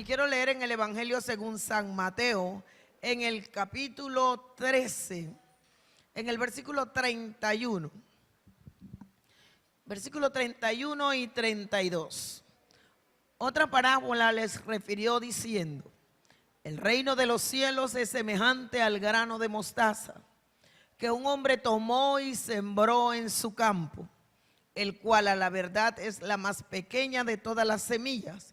Y quiero leer en el Evangelio según San Mateo, en el capítulo 13, en el versículo 31. Versículo 31 y 32. Otra parábola les refirió diciendo: el reino de los cielos es semejante al grano de mostaza, que un hombre tomó y sembró en su campo, el cual a la verdad es la más pequeña de todas las semillas,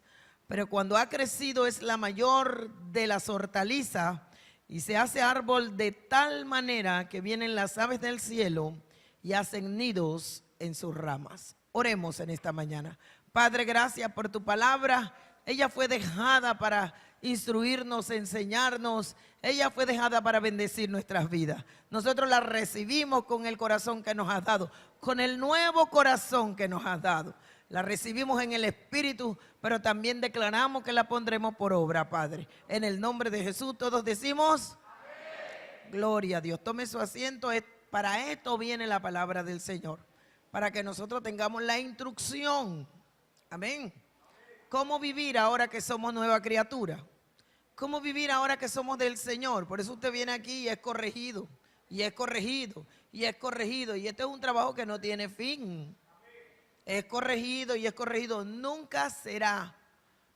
pero cuando ha crecido es la mayor de las hortalizas y se hace árbol de tal manera que vienen las aves del cielo y hacen nidos en sus ramas. Oremos en esta mañana. Padre, gracias por tu palabra. Ella fue dejada para instruirnos, enseñarnos. Ella fue dejada para bendecir nuestras vidas. Nosotros la recibimos con el corazón que nos has dado, con el nuevo corazón que nos has dado. La recibimos en el Espíritu, pero también declaramos que la pondremos por obra, Padre. En el nombre de Jesús todos decimos amén. Gloria a Dios. Tome su asiento. Para esto viene la palabra del Señor, para que nosotros tengamos la instrucción. Amén. ¿Cómo vivir ahora que somos nueva criatura? ¿Cómo vivir ahora que somos del Señor? Por eso usted viene aquí y es corregido, y es corregido, y es corregido. Y este es un trabajo que no tiene fin. Es corregido y es corregido. Nunca será,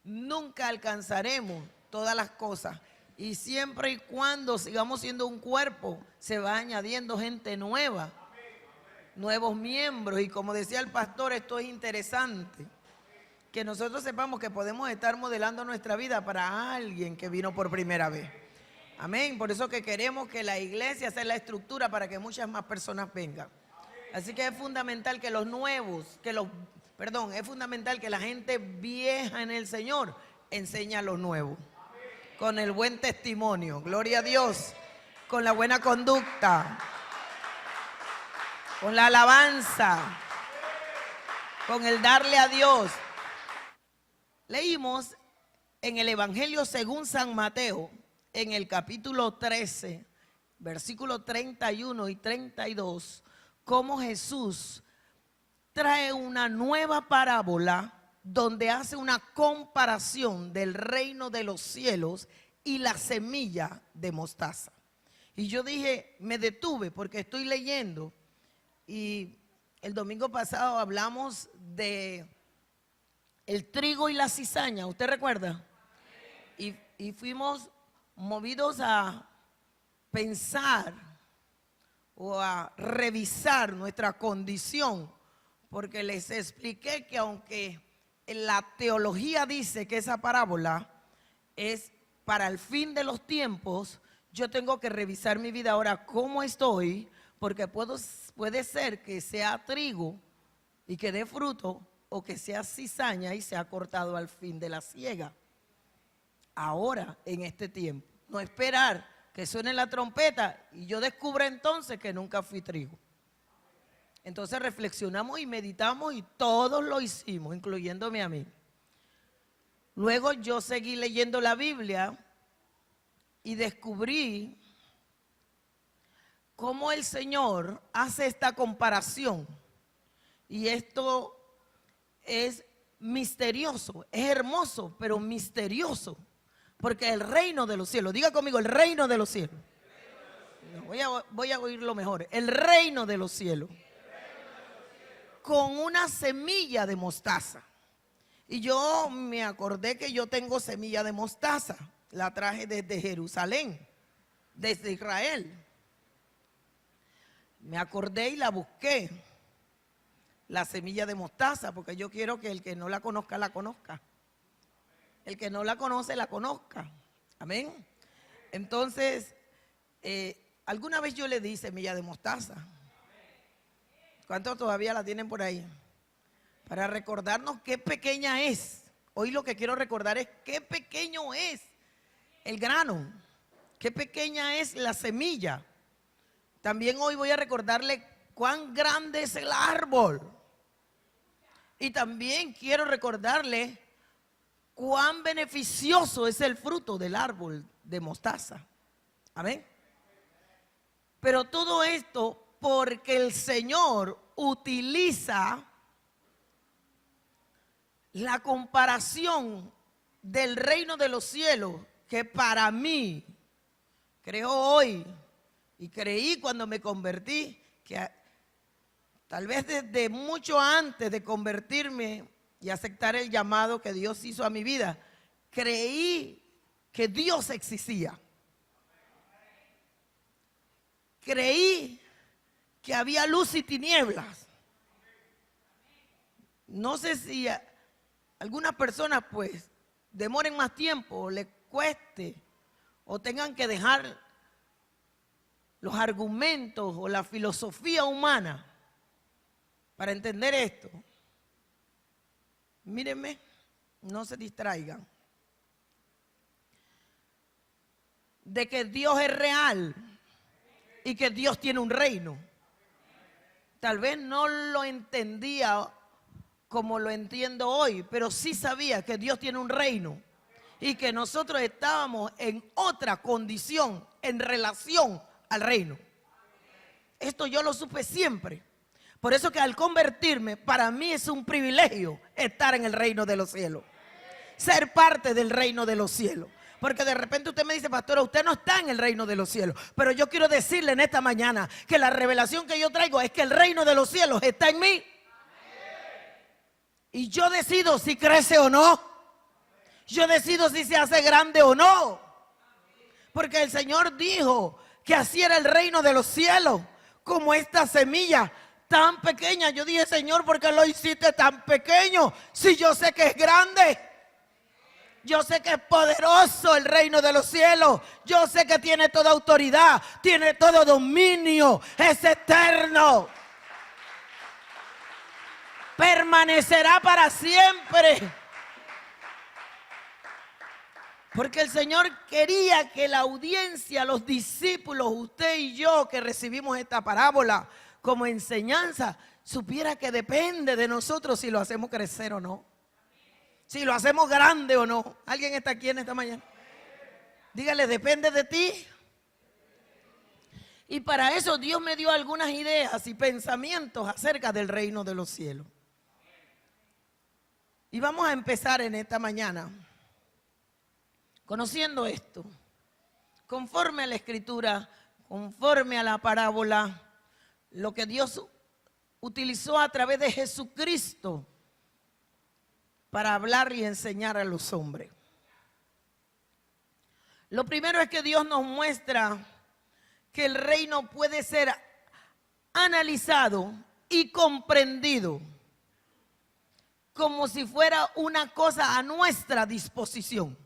nunca alcanzaremos todas las cosas. Y siempre y cuando sigamos siendo un cuerpo, se va añadiendo gente nueva, nuevos miembros. Y como decía el pastor, esto es interesante, que nosotros sepamos que podemos estar modelando nuestra vida para alguien que vino por primera vez. Amén. Por eso que queremos que la iglesia sea la estructura para que muchas más personas vengan. Así que es fundamental que los nuevos, es fundamental que la gente vieja en el Señor enseñe a los nuevos. Con el buen testimonio, gloria a Dios, con la buena conducta, con la alabanza, con el darle a Dios. Leímos en el Evangelio según San Mateo, en el capítulo 13, versículos 31 y 32, cómo Jesús trae una nueva parábola donde hace una comparación del reino de los cielos y la semilla de mostaza. Y yo dije, me detuve porque estoy leyendo, y el domingo pasado hablamos de el trigo y la cizaña, ¿usted recuerda? Y fuimos movidos a pensar o a revisar nuestra condición, porque les expliqué que aunque la teología dice que esa parábola es para el fin de los tiempos, yo tengo que revisar mi vida ahora, cómo estoy, porque puede ser que sea trigo y que dé fruto, o que sea cizaña y se ha cortado al fin de la siega. Ahora, en este tiempo, no esperar que suene la trompeta y yo descubra entonces que nunca fui trigo. Entonces reflexionamos y meditamos y todos lo hicimos, incluyéndome a mí. Luego yo seguí leyendo la Biblia y descubrí cómo el Señor hace esta comparación. Y esto es misterioso, es hermoso, pero misterioso. Porque el reino de los cielos, diga conmigo, el reino de los cielos. Voy a oírlo mejor. El reino de los cielos. Con una semilla de mostaza. Y yo me acordé que yo tengo semilla de mostaza. La traje desde Jerusalén, desde Israel. Me acordé y la busqué. La semilla de mostaza, porque yo quiero que el que no la conozca, la conozca. El que no la conoce, la conozca. Amén. Entonces, alguna vez yo le di semilla de mostaza. ¿Cuántos todavía la tienen por ahí? Para recordarnos qué pequeña es. Hoy lo que quiero recordar es qué pequeño es el grano, qué pequeña es la semilla. También hoy voy a recordarle cuán grande es el árbol. Y también quiero recordarle cuán beneficioso es el fruto del árbol de mostaza. Amén. Pero todo esto porque el Señor utiliza la comparación del reino de los cielos, que para mí, creo hoy y creí cuando me convertí, que tal vez desde mucho antes de convertirme y aceptar el llamado que Dios hizo a mi vida, creí que Dios existía. Creí que había luz y tinieblas. No sé si a algunas personas pues demoren más tiempo, o les cueste, o tengan que dejar los argumentos o la filosofía humana para entender esto. Mírenme, no se distraigan. De que Dios es real y que Dios tiene un reino. Tal vez no lo entendía como lo entiendo hoy, pero sí sabía que Dios tiene un reino y que nosotros estábamos en otra condición en relación al reino. Esto yo lo supe siempre. Por eso que al convertirme, para mí es un privilegio estar en el reino de los cielos. Ser parte del reino de los cielos. Porque de repente usted me dice, pastora, usted no está en el reino de los cielos. Pero yo quiero decirle en esta mañana que la revelación que yo traigo es que el reino de los cielos está en mí. Y yo decido si crece o no. Yo decido si se hace grande o no. Porque el Señor dijo que así era el reino de los cielos, como esta semilla tan pequeña. Yo dije, Señor, ¿por qué lo hiciste tan pequeño? Si yo sé que es grande. Yo sé que es poderoso el reino de los cielos. Yo sé que tiene toda autoridad, tiene todo dominio, es eterno. Permanecerá para siempre. Porque el Señor quería que la audiencia, los discípulos, usted y yo que recibimos esta parábola como enseñanza, supiera que depende de nosotros si lo hacemos crecer o no. Si lo hacemos grande o no. ¿Alguien está aquí en esta mañana? Dígale, depende de ti. Y para eso Dios me dio algunas ideas y pensamientos acerca del reino de los cielos. Y vamos a empezar en esta mañana conociendo esto, conforme a la Escritura, conforme a la parábola, lo que Dios utilizó a través de Jesucristo para hablar y enseñar a los hombres. Lo primero es que Dios nos muestra que el reino puede ser analizado y comprendido como si fuera una cosa a nuestra disposición.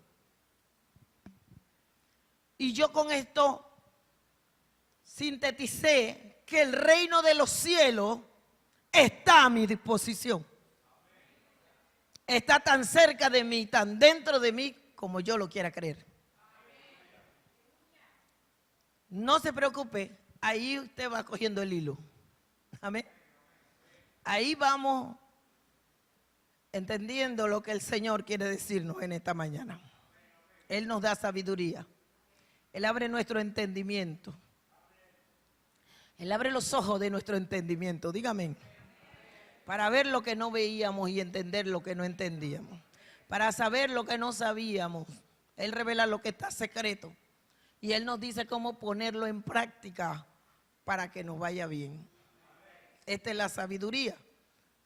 Y yo con esto sinteticé que el reino de los cielos está a mi disposición. Está tan cerca de mí, tan dentro de mí, como yo lo quiera creer. No se preocupe, ahí usted va cogiendo el hilo. Amén. Ahí vamos entendiendo lo que el Señor quiere decirnos en esta mañana. Él nos da sabiduría. Él abre nuestro entendimiento. Él abre los ojos de nuestro entendimiento. Dígame. Para ver lo que no veíamos y entender lo que no entendíamos. Para saber lo que no sabíamos. Él revela lo que está secreto. Y Él nos dice cómo ponerlo en práctica para que nos vaya bien. Esta es la sabiduría.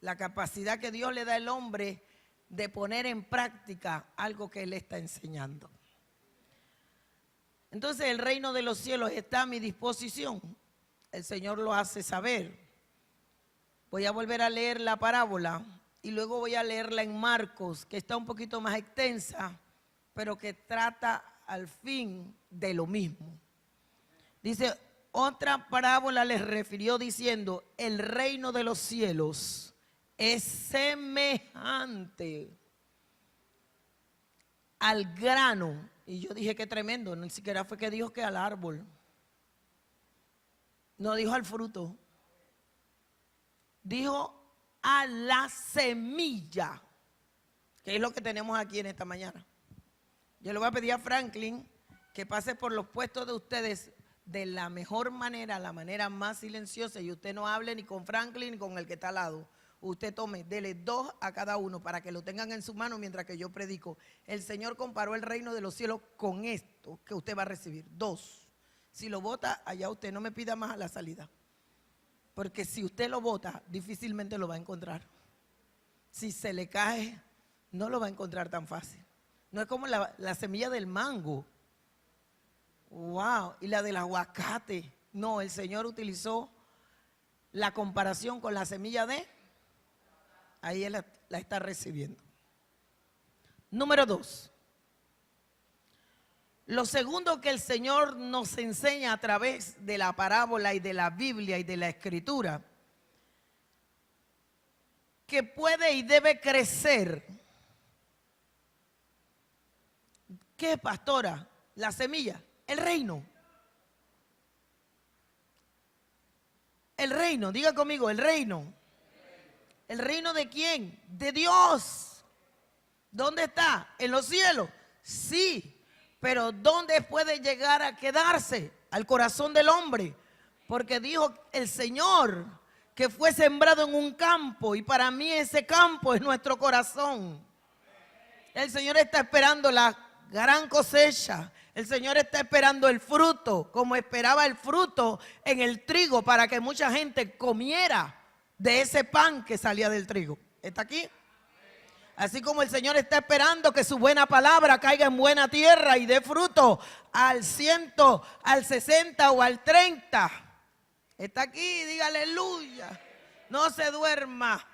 La capacidad que Dios le da al hombre de poner en práctica algo que Él está enseñando. Entonces el reino de los cielos está a mi disposición. El Señor lo hace saber. Voy a volver a leer la parábola y luego voy a leerla en Marcos, que está un poquito más extensa, pero que trata al fin de lo mismo. Dice, otra parábola les refirió diciendo, el reino de los cielos es semejante al grano. Y yo dije, qué tremendo, ni siquiera fue que dijo que al árbol. No dijo al fruto. Dijo a la semilla, que es lo que tenemos aquí en esta mañana. Yo le voy a pedir a Franklin que pase por los puestos de ustedes de la mejor manera, la manera más silenciosa, y usted no hable ni con Franklin ni con el que está al lado. usted tome, dele 2 a cada uno para que lo tengan en su mano mientras que yo predico. El Señor comparó el reino de los cielos con esto que usted va a recibir, 2. Si lo bota, allá usted no me pida más a la salida. Porque si usted lo bota, difícilmente lo va a encontrar. Si se le cae, no lo va a encontrar tan fácil. No es como la semilla del mango. Wow, y la del aguacate. No, el Señor utilizó la comparación con la semilla de, ahí él la está recibiendo. Número 2. Lo segundo que el Señor nos enseña a través de la parábola y de la Biblia y de la Escritura, que puede y debe crecer. ¿Qué, pastora? La semilla, el reino. El reino, diga conmigo, el reino. ¿El reino de quién? De Dios. ¿Dónde está? ¿En los cielos? Sí, pero ¿dónde puede llegar a quedarse? Al corazón del hombre. Porque dijo el Señor que fue sembrado en un campo y para mí ese campo es nuestro corazón. El Señor está esperando la gran cosecha. El Señor está esperando el fruto, como esperaba el fruto en el trigo para que mucha gente comiera de ese pan que salía del trigo. ¿Está aquí? Así como el Señor está esperando que su buena palabra caiga en buena tierra y dé fruto al 100, al 60 o al 30. Está aquí, diga aleluya. No se duerma.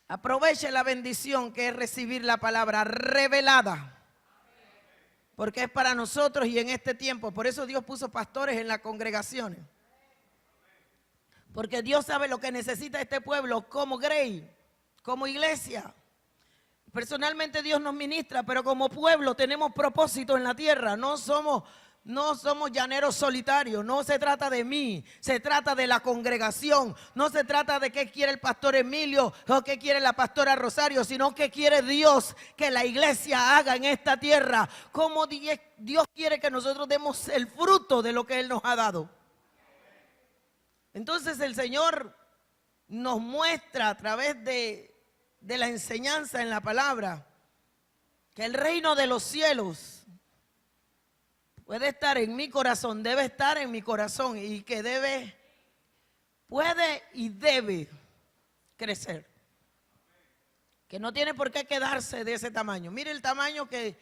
Aproveche la bendición que es recibir la palabra revelada. Porque es para nosotros y en este tiempo. Por eso Dios puso pastores en las congregaciones. Porque Dios sabe lo que necesita este pueblo como Grey, como iglesia. Personalmente Dios nos ministra, pero como pueblo tenemos propósito en la tierra. No somos llaneros solitarios. No se trata de mí, se trata de la congregación. No se trata de qué quiere el pastor Emilio o qué quiere la pastora Rosario, sino qué quiere Dios que la iglesia haga en esta tierra. Cómo Dios quiere que nosotros demos el fruto de lo que Él nos ha dado. Entonces el Señor nos muestra a través de la enseñanza en la palabra que el reino de los cielos puede estar en mi corazón, debe estar en mi corazón y que puede y debe crecer. Que no tiene por qué quedarse de ese tamaño. Mire el tamaño que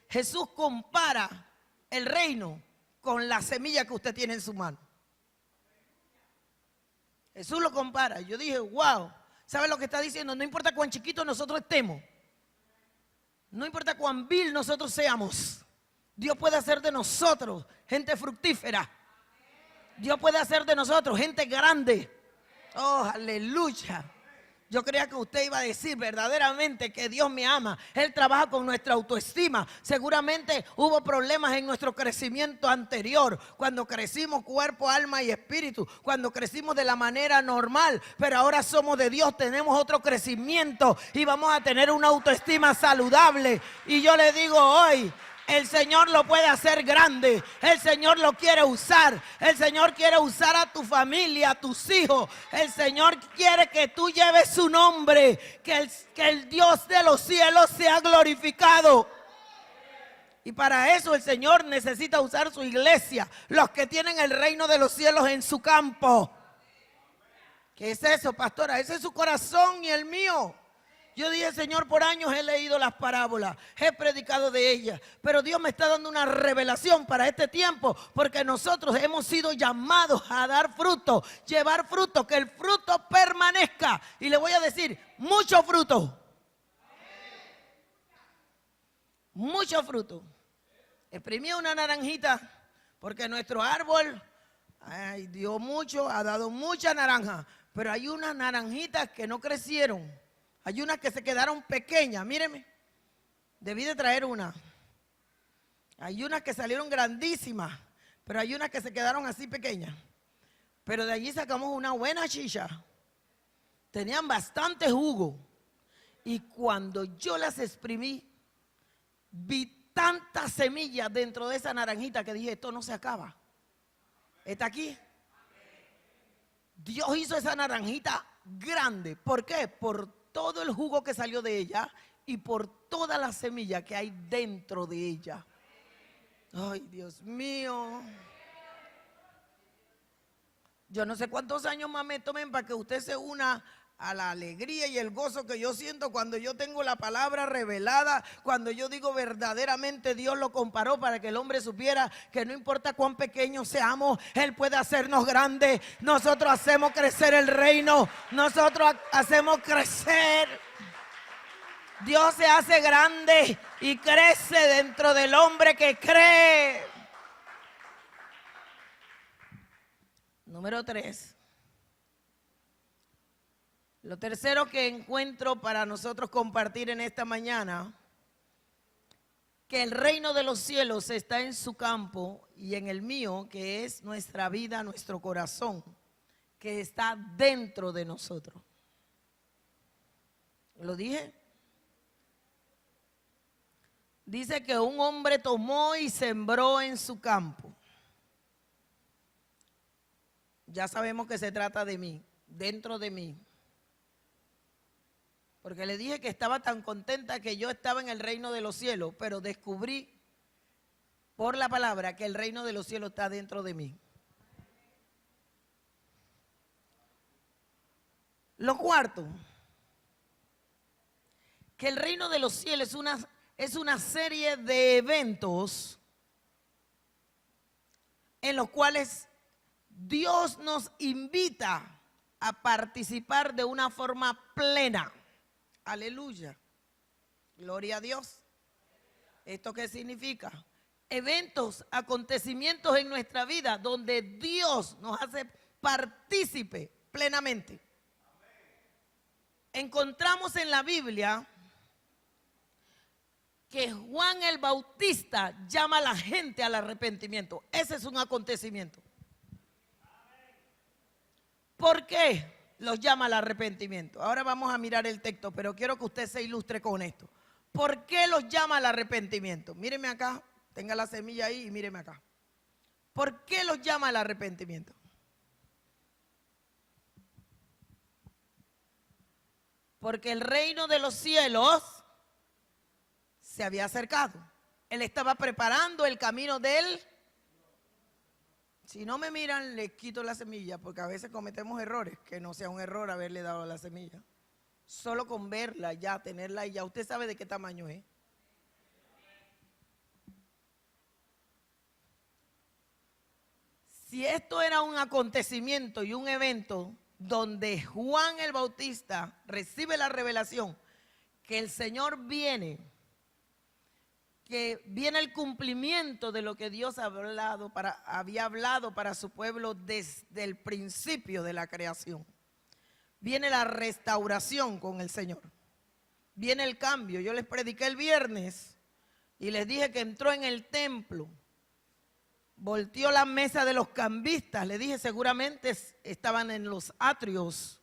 Jesús compara el reino con la semilla que usted tiene en su mano. Jesús lo compara. Yo dije, wow, ¿sabe lo que está diciendo? No importa cuán chiquitos nosotros estemos. No importa cuán vil nosotros seamos. Dios puede hacer de nosotros gente fructífera. Dios puede hacer de nosotros gente grande. Oh, aleluya. Yo creía que usted iba a decir verdaderamente que Dios me ama. Él trabaja con nuestra autoestima. Seguramente hubo problemas en nuestro crecimiento anterior. Cuando crecimos cuerpo, alma y espíritu. Cuando crecimos de la manera normal. Pero ahora somos de Dios. Tenemos otro crecimiento. Y vamos a tener una autoestima saludable. Y yo le digo hoy, el Señor lo puede hacer grande. El Señor lo quiere usar. El Señor quiere usar a tu familia, a tus hijos. El Señor quiere que tú lleves su nombre. Que el Dios de los cielos sea glorificado. Y para eso el Señor necesita usar su iglesia. Los que tienen el reino de los cielos en su campo. ¿Qué es eso, pastora? Ese es su corazón y el mío. Yo dije, Señor, por años he leído las parábolas, he predicado de ellas, pero Dios me está dando una revelación para este tiempo, porque nosotros hemos sido llamados a dar fruto, llevar fruto, que el fruto permanezca. Y le voy a decir, mucho fruto. Mucho fruto. Exprimí una naranjita, porque nuestro árbol dio mucho, ha dado mucha naranja, pero hay unas naranjitas que no crecieron. Hay unas que se quedaron pequeñas, míreme, debí de traer una. Hay unas que salieron grandísimas, pero hay unas que se quedaron así pequeñas. Pero de allí sacamos una buena chicha. Tenían bastante jugo. Y cuando yo las exprimí, vi tantas semillas dentro de esa naranjita que dije, esto no se acaba. ¿Está aquí? Dios hizo esa naranjita grande. ¿Por qué? Por todo el jugo que salió de ella y por toda la semilla que hay dentro de ella. Ay, Dios mío. Yo no sé cuántos años más me tomen para que usted se una a la alegría y el gozo que yo siento cuando yo tengo la palabra revelada, cuando yo digo verdaderamente Dios lo comparó para que el hombre supiera que no importa cuán pequeños seamos, Él puede hacernos grandes. Nosotros hacemos crecer el reino, nosotros hacemos crecer. Dios se hace grande y crece dentro del hombre que cree. Número 3. Lo tercero que encuentro para nosotros compartir en esta mañana, que el reino de los cielos está en su campo y en el mío, que es nuestra vida, nuestro corazón, que está dentro de nosotros. ¿Lo dije? Dice que un hombre tomó y sembró en su campo. Ya sabemos que se trata de mí, dentro de mí. Porque le dije que estaba tan contenta que yo estaba en el reino de los cielos, pero descubrí por la palabra que el reino de los cielos está dentro de mí. Lo cuarto, que el reino de los cielos es una serie de eventos en los cuales Dios nos invita a participar de una forma plena. Aleluya. Gloria a Dios. ¿Esto qué significa? Eventos, acontecimientos en nuestra vida donde Dios nos hace partícipe plenamente. Encontramos en la Biblia que Juan el Bautista llama a la gente al arrepentimiento. Ese es un acontecimiento. ¿Por qué los llama al arrepentimiento? Ahora vamos a mirar el texto, pero quiero que usted se ilustre con esto. ¿Por qué los llama al arrepentimiento? Míreme acá, tenga la semilla ahí y míreme acá. ¿Por qué los llama al arrepentimiento? Porque el reino de los cielos se había acercado. Él estaba preparando el camino de él. Si no me miran, les quito la semilla, porque a veces cometemos errores, que no sea un error haberle dado la semilla. Solo con verla ya, tenerla y ya, usted sabe de qué tamaño es. Si esto era un acontecimiento y un evento donde Juan el Bautista recibe la revelación que el Señor viene, que viene el cumplimiento de lo que Dios había hablado para su pueblo desde el principio de la creación. Viene la restauración con el Señor. Viene el cambio. Yo les prediqué el viernes y les dije que entró en el templo. Volteó la mesa de los cambistas. Le dije seguramente estaban en los atrios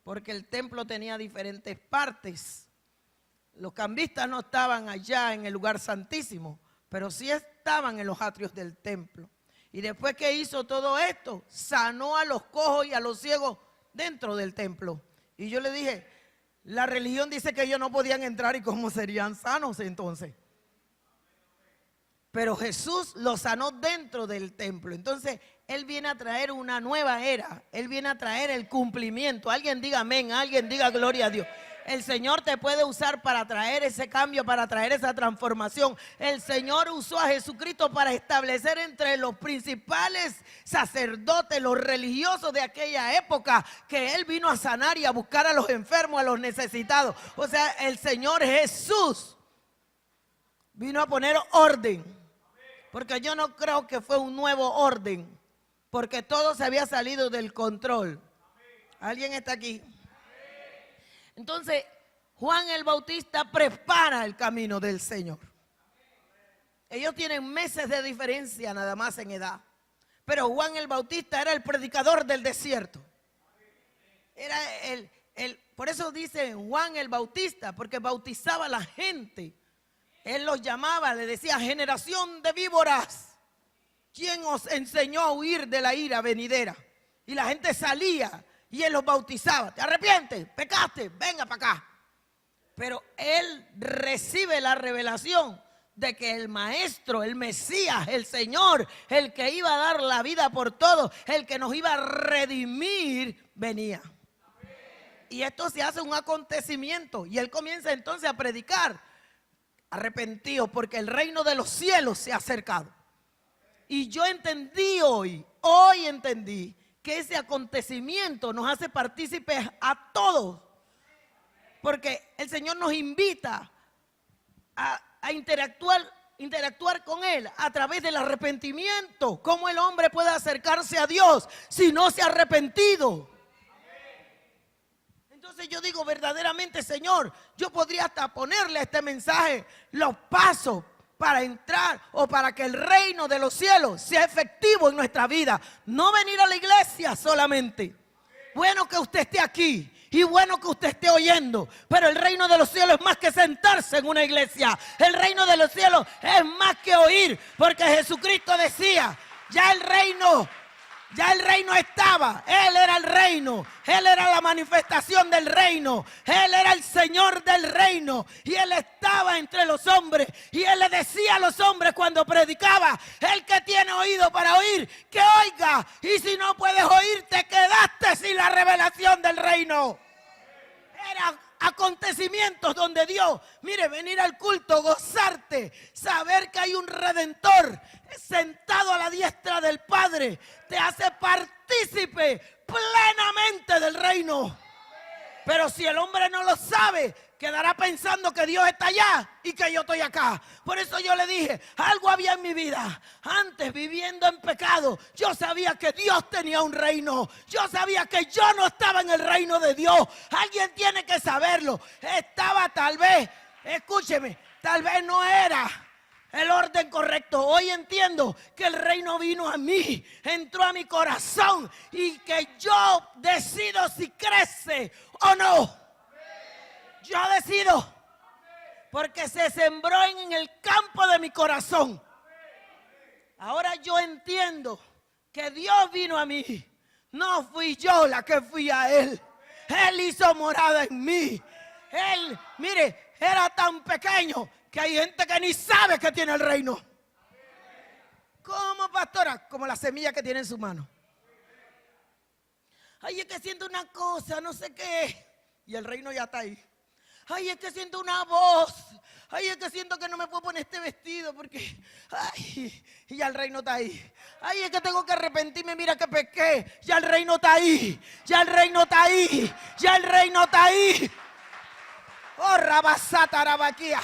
porque el templo tenía diferentes partes. Los cambistas no estaban allá en el lugar santísimo, pero sí estaban en los atrios del templo. Y después que hizo todo esto, sanó a los cojos y a los ciegos dentro del templo. Y yo le dije, la religión dice que ellos no podían entrar y cómo serían sanos entonces. Pero Jesús los sanó dentro del templo. Entonces, Él viene a traer una nueva era. Él viene a traer el cumplimiento. Alguien diga amén, alguien diga gloria a Dios. El Señor te puede usar para traer ese cambio, para traer esa transformación. El Señor usó a Jesucristo para establecer entre los principales sacerdotes, los religiosos de aquella época, que Él vino a sanar y a buscar a los enfermos, a los necesitados. O sea, el Señor Jesús vino a poner orden. Porque yo no creo que fue un nuevo orden, porque todo se había salido del control. ¿Alguien está aquí? Entonces, Juan el Bautista prepara el camino del Señor. Ellos tienen meses de diferencia nada más en edad. Pero Juan el Bautista era el predicador del desierto. Era por eso dice Juan el Bautista, porque bautizaba a la gente. Él los llamaba, le decía, generación de víboras. ¿Quién os enseñó a huir de la ira venidera? Y la gente salía y él los bautizaba. ¿Te arrepientes? ¿Pecaste? Venga para acá. Pero él recibe la revelación de que el Maestro, el Mesías, el Señor, el que iba a dar la vida por todos, el que nos iba a redimir, venía. Y esto se hace un acontecimiento. Y él comienza entonces a predicar: arrepentidos, porque el reino de los cielos se ha acercado. Y yo entendí hoy entendí que ese acontecimiento nos hace partícipes a todos. Porque el Señor nos invita a interactuar con Él a través del arrepentimiento. ¿Cómo el hombre puede acercarse a Dios si no se ha arrepentido? Entonces yo digo verdaderamente, Señor, yo podría hasta ponerle a este mensaje los pasos para entrar o para que el reino de los cielos sea efectivo en nuestra vida. No venir a la iglesia solamente. Bueno que usted esté aquí y bueno que usted esté oyendo, pero el reino de los cielos es más que sentarse en una iglesia. El reino de los cielos es más que oír, porque Jesucristo decía, ya el reino estaba, Él era el reino, Él era la manifestación del reino, Él era el Señor del reino y Él estaba entre los hombres y Él le decía a los hombres cuando predicaba: el que tiene oído para oír, que oiga, y si no puedes oír, te quedaste sin la revelación del reino. Era acontecimientos donde Dios, mire, venir al culto, gozarte, saber que hay un Redentor sentado a la diestra del Padre, te hace partícipe plenamente del reino. Pero si el hombre no lo sabe, quedará pensando que Dios está allá y que yo estoy acá. Por eso yo le dije, algo había en mi vida. Antes, viviendo en pecado, yo sabía que Dios tenía un reino. Yo sabía que yo no estaba en el reino de Dios. Alguien tiene que saberlo. Estaba tal vez, escúcheme, tal vez no era el orden correcto. Hoy entiendo que el reino vino a mí, entró a mi corazón y que yo decido si crece o no. Yo decido, porque se sembró en el campo de mi corazón. Ahora yo entiendo que Dios vino a mí. No fui yo la que fui a Él. Él hizo morada en mí. Él, mire, era tan pequeño que hay gente que ni sabe que tiene el reino. ¿Cómo, pastora? Como la semilla que tiene en su mano. Ay, es que siento una cosa, no sé qué. Y el reino ya está ahí. Ay, es que siento una voz. Ay, es que siento que no me puedo poner este vestido porque, ay, y ya el reino está ahí. Ay, es que tengo que arrepentirme, mira que pequé. Ya el reino está ahí. Ya el reino está ahí. Ya el reino está ahí. Oh, rabasata, rabaquía.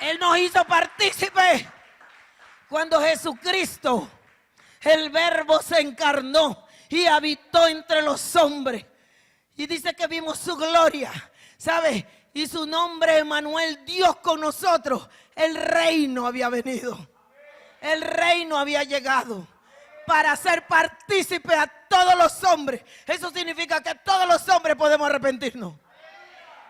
Él nos hizo partícipe cuando Jesucristo, el Verbo, se encarnó y habitó entre los hombres. Y dice que vimos su gloria, ¿sabe? Y su nombre, Emmanuel, Dios con nosotros. El reino había venido. El reino había llegado para ser partícipe a todos los hombres. Eso significa que todos los hombres podemos arrepentirnos.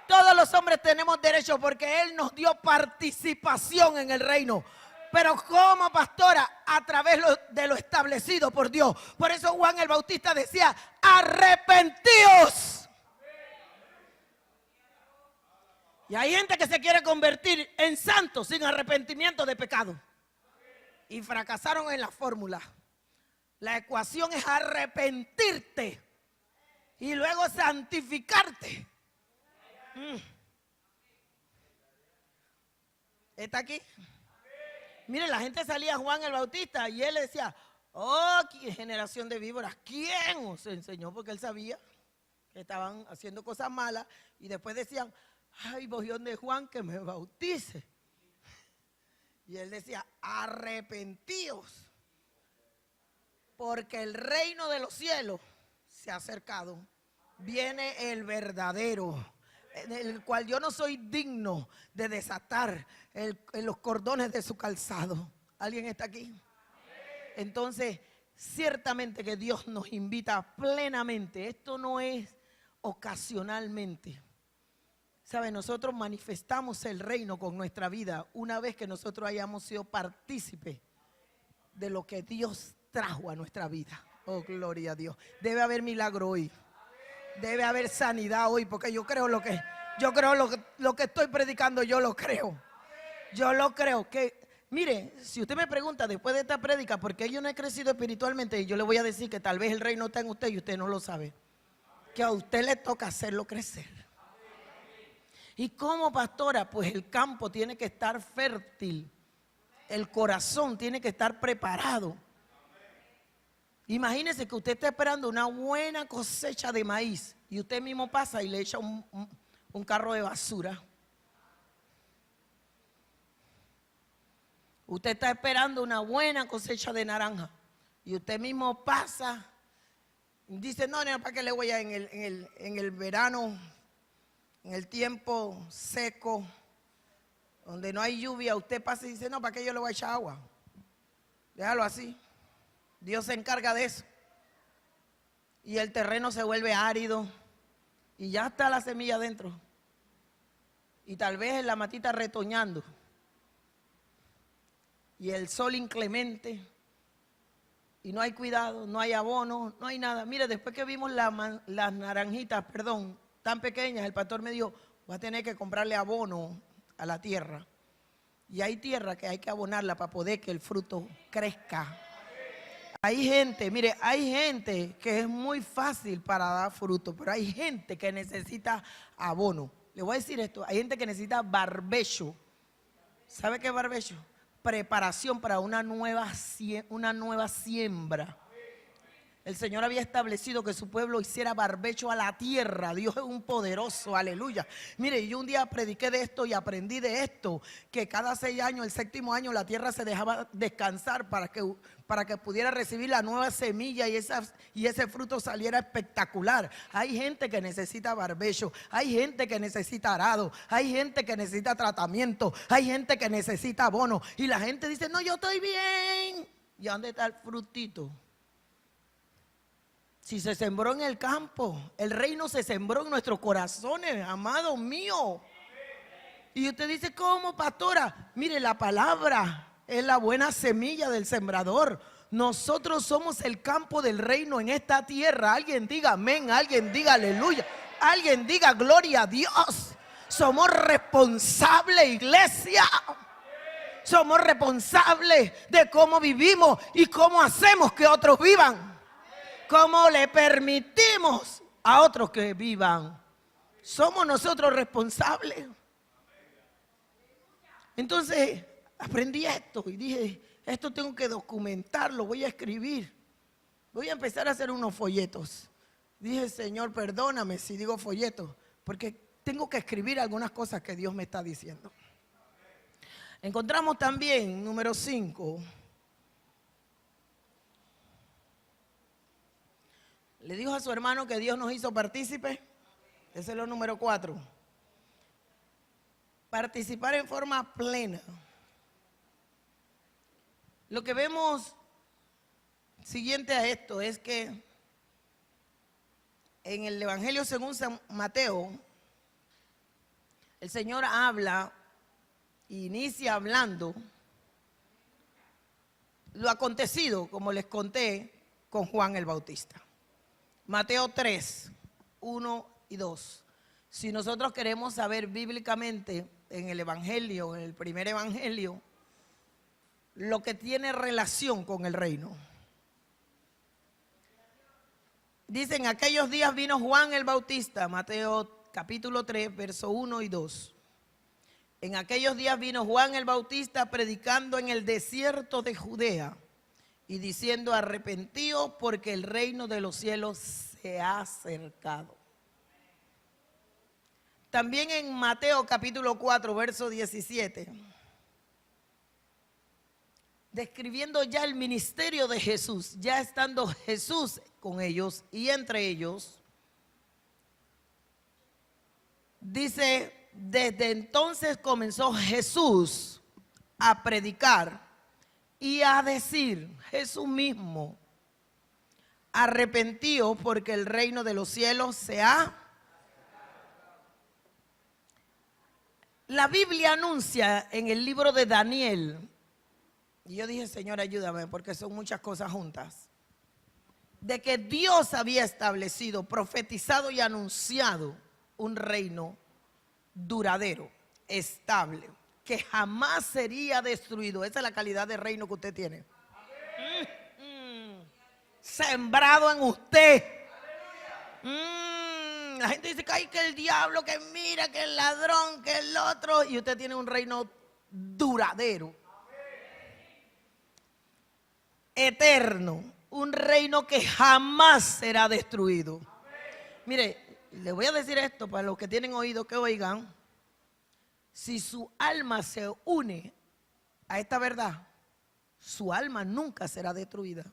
Todos los hombres tenemos derecho porque Él nos dio participación en el reino. Pero como pastora, a través de lo establecido por Dios. Por eso Juan el Bautista decía: arrepentíos. Y hay gente que se quiere convertir en santos sin arrepentimiento de pecado. Y fracasaron en la fórmula. La ecuación es arrepentirte y luego santificarte. ¿Está aquí? Mire, la gente salía a Juan el Bautista y él le decía: oh, generación de víboras, ¿quién os enseñó? Porque él sabía que estaban haciendo cosas malas y después decían: ay, bojón de Juan, que me bautice. Y él decía: arrepentíos, porque el reino de los cielos se ha acercado. Viene el verdadero, en el cual yo no soy digno de desatar los cordones de su calzado. ¿Alguien está aquí? Entonces, ciertamente que Dios nos invita plenamente. Esto no es ocasionalmente. ¿Sabe? Nosotros manifestamos el reino con nuestra vida una vez que nosotros hayamos sido partícipes de lo que Dios trajo a nuestra vida. Oh, gloria a Dios. Debe haber milagro hoy. Debe haber sanidad hoy, porque yo creo lo que estoy predicando, yo lo creo. Yo lo creo. Mire, si usted me pregunta después de esta prédica por qué yo no he crecido espiritualmente, yo le voy a decir que tal vez el reino está en usted y usted no lo sabe. Que a usted le toca hacerlo crecer. ¿Y cómo, pastora? Pues el campo tiene que estar fértil. El corazón tiene que estar preparado. Imagínese que usted está esperando una buena cosecha de maíz y usted mismo pasa y le echa un carro de basura. Usted está esperando una buena cosecha de naranja y usted mismo pasa y dice, no, ¿para qué le voy a en el verano, en el tiempo seco, donde no hay lluvia? Usted pasa y dice, no, ¿para qué yo le voy a echar agua? Déjalo así. Dios se encarga de eso. Y el terreno se vuelve árido y ya está la semilla adentro. Y tal vez la matita retoñando. Y el sol inclemente. Y no hay cuidado, no hay abono, no hay nada. Mire, después que vimos las naranjitas, tan pequeñas, el pastor me dijo, voy a tener que comprarle abono a la tierra. Y hay tierra que hay que abonarla para poder que el fruto crezca. Hay gente, mire, hay gente que es muy fácil para dar fruto, pero hay gente que necesita abono. Le voy a decir esto, hay gente que necesita barbecho. ¿Sabe qué es barbecho? Preparación para una nueva siembra. El Señor había establecido que su pueblo hiciera barbecho a la tierra. Dios es un poderoso, aleluya. Mire, yo un día prediqué de esto y aprendí de esto, que cada 6 años, el 7º año, la tierra se dejaba descansar para que pudiera recibir la nueva semilla y ese fruto saliera espectacular. Hay gente que necesita barbecho, hay gente que necesita arado, hay gente que necesita tratamiento, hay gente que necesita abono. Y la gente dice, no, yo estoy bien. ¿Y dónde está el frutito? Si se sembró en el campo, el reino se sembró en nuestros corazones, amados míos. Y usted dice, ¿cómo, pastora? Mire, la palabra es la buena semilla del sembrador. Nosotros somos el campo del reino en esta tierra. Alguien diga amén, alguien diga aleluya, alguien diga gloria a Dios. Somos responsables, iglesia. Somos responsables de cómo vivimos y cómo hacemos que otros vivan. ¿Cómo le permitimos a otros que vivan? Somos nosotros responsables. Entonces aprendí esto y dije, esto tengo que documentarlo, voy a escribir. Voy a empezar a hacer unos folletos. Dije, Señor, perdóname si digo folletos, porque tengo que escribir algunas cosas que Dios me está diciendo. Encontramos también, número 5. Le dijo a su hermano que Dios nos hizo partícipes. Ese es lo número 4. Participar en forma plena. Lo que vemos siguiente a esto es que en el Evangelio según San Mateo, el Señor habla, inicia hablando lo acontecido, como les conté, con Juan el Bautista. Mateo 3, 1 y 2. Si nosotros queremos saber bíblicamente en el Evangelio, en el primer Evangelio, lo que tiene relación con el reino. Dicen, aquellos días vino Juan el Bautista, Mateo capítulo 3, verso 1 y 2. En aquellos días vino Juan el Bautista predicando en el desierto de Judea y diciendo, arrepentíos porque el reino de los cielos se ha acercado. También en Mateo capítulo 4, verso 17, describiendo ya el ministerio de Jesús, ya estando Jesús con ellos y entre ellos, dice, desde entonces comenzó Jesús a predicar y a decir, Jesús mismo, arrepentíos porque el reino de los cielos se ha. La Biblia anuncia en el libro de Daniel, Y yo dije, Señor, ayúdame, porque son muchas cosas juntas. De que Dios había establecido, profetizado y anunciado un reino duradero, estable, que jamás sería destruido. Esa es la calidad de reino que usted tiene. Sembrado en usted. La gente dice que hay que el diablo, que mira, que el ladrón, que el otro. Y usted tiene un reino duradero, eterno, un reino que jamás será destruido. Mire, le voy a decir esto para los que tienen oído que oigan. Si su alma se une a esta verdad, su alma nunca será destruida.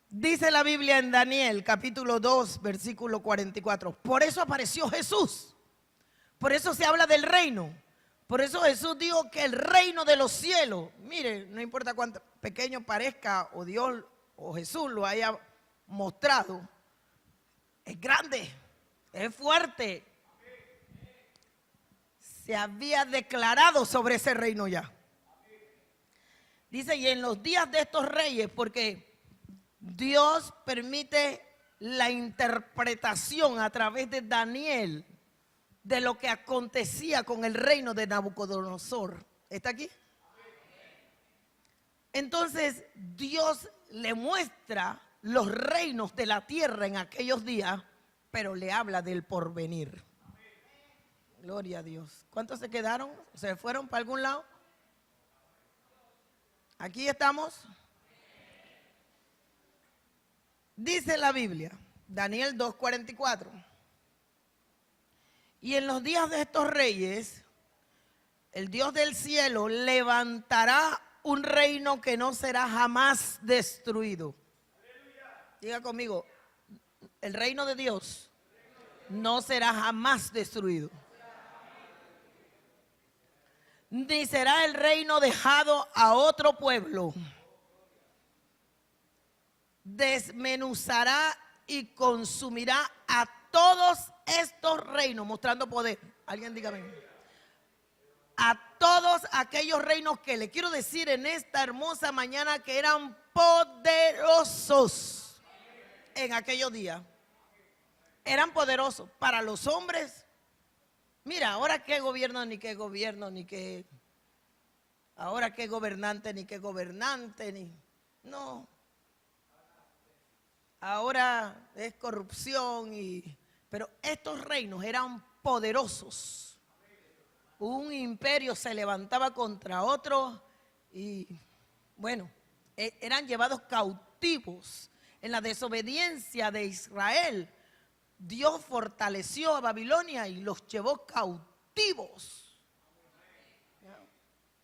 Dice la Biblia en Daniel capítulo 2 versículo 44. Por eso apareció Jesús. Por eso se habla del reino. Por eso Jesús dijo que el reino de los cielos, mire, no importa cuánto pequeño parezca o Dios o Jesús lo haya mostrado, es grande, es fuerte. Se había declarado sobre ese reino ya. Dice, y en los días de estos reyes, porque Dios permite la interpretación a través de Daniel de lo que acontecía con el reino de Nabucodonosor. ¿Está aquí? Entonces Dios le muestra los reinos de la tierra en aquellos días, pero le habla del porvenir. Gloria a Dios. ¿Cuántos se quedaron? ¿Se fueron para algún lado? Aquí estamos. Dice la Biblia, Daniel 2:44. Y en los días de estos reyes, el Dios del cielo levantará un reino que no será jamás destruido. Diga conmigo, el reino de Dios no será jamás destruido. Ni será el reino dejado a otro pueblo. Desmenuzará y consumirá a todos estos reinos, mostrando poder. Alguien dígame. A todos aquellos reinos que le quiero decir en esta hermosa mañana que eran poderosos en aquellos días. Eran poderosos para los hombres. Mira, ahora qué gobierno, ni qué gobierno, ni qué. Ahora qué gobernante, ni qué gobernante, ni. No. Ahora es corrupción pero estos reinos eran poderosos. Un imperio se levantaba contra otro y bueno, eran llevados cautivos. En la desobediencia de Israel, Dios fortaleció a Babilonia y los llevó cautivos.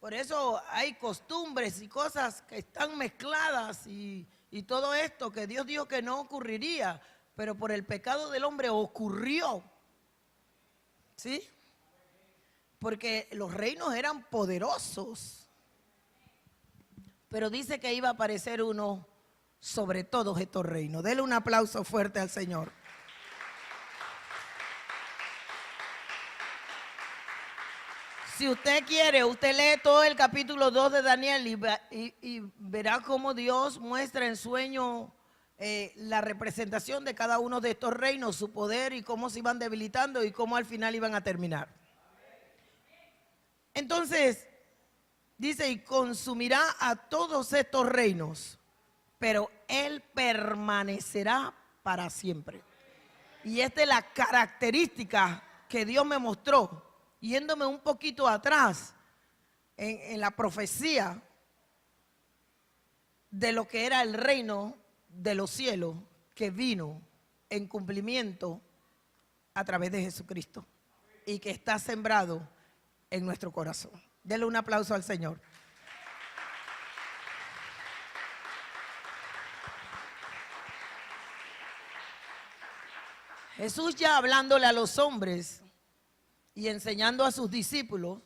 Por eso hay costumbres y cosas que están mezcladas y todo esto que Dios dijo que no ocurriría, pero por el pecado del hombre ocurrió. ¿Sí? Porque los reinos eran poderosos. Pero dice que iba a aparecer uno sobre todos estos reinos. Dele un aplauso fuerte al Señor. Si usted quiere, usted lee todo el capítulo 2 de Daniel y verá cómo Dios muestra en sueño la representación de cada uno de estos reinos, su poder y cómo se iban debilitando y cómo al final iban a terminar. Entonces, dice, y consumirá a todos estos reinos, pero Él permanecerá para siempre. Y esta es la característica que Dios me mostró. Yéndome un poquito atrás en la profecía de lo que era el reino de los cielos que vino en cumplimiento a través de Jesucristo y que está sembrado en nuestro corazón. Denle un aplauso al Señor. Jesús ya hablándole a los hombres y enseñando a sus discípulos,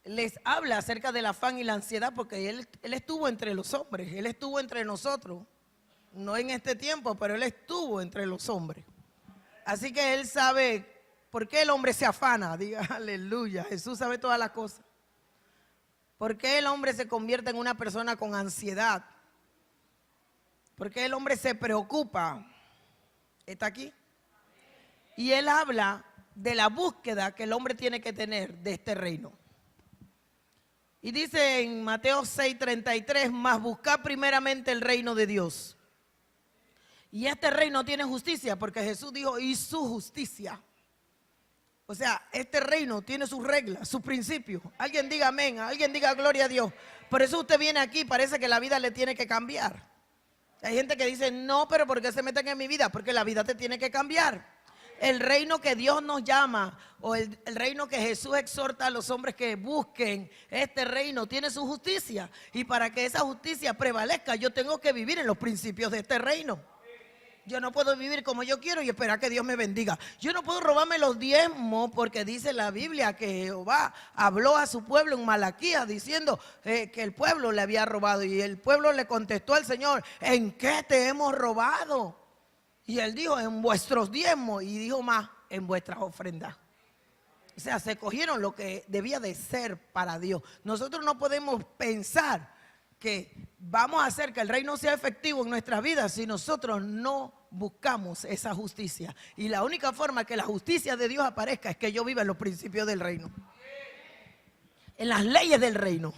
les habla acerca del afán y la ansiedad, porque él estuvo entre los hombres, Él estuvo entre nosotros, no en este tiempo, pero Él estuvo entre los hombres. Así que Él sabe ¿Por qué el hombre se afana? Diga aleluya, Jesús sabe todas las cosas. ¿Por qué el hombre se convierte en una persona con ansiedad? ¿Por qué el hombre se preocupa? ¿Está aquí? Y él habla de la búsqueda que el hombre tiene que tener de este reino. Y dice en Mateo 6:33, mas buscad primeramente el reino de Dios. Y este reino tiene justicia, porque Jesús dijo, y su justicia. O sea, este reino tiene sus reglas, sus principios. Alguien diga amén, alguien diga gloria a Dios. Por eso usted viene aquí, parece que la vida le tiene que cambiar. Hay gente que dice, no, pero ¿por qué se meten en mi vida? Porque la vida te tiene que cambiar. El reino que Dios nos llama, o el reino que Jesús exhorta a los hombres que busquen, este reino tiene su justicia. Y para que esa justicia prevalezca, yo tengo que vivir en los principios de este reino. Yo no puedo vivir como yo quiero y esperar que Dios me bendiga. Yo no puedo robarme los diezmos, porque dice la Biblia que Jehová habló a su pueblo en Malaquías diciendo que el pueblo le había robado. Y el pueblo le contestó al Señor, ¿en qué te hemos robado? Y él dijo, en vuestros diezmos, y dijo más, en vuestras ofrendas. O sea, se cogieron lo que debía de ser para Dios. Nosotros no podemos pensar que vamos a hacer que el reino sea efectivo en nuestras vidas si nosotros no buscamos esa justicia. Y la única forma que la justicia de Dios aparezca es que yo viva en los principios del reino, en las leyes del reino,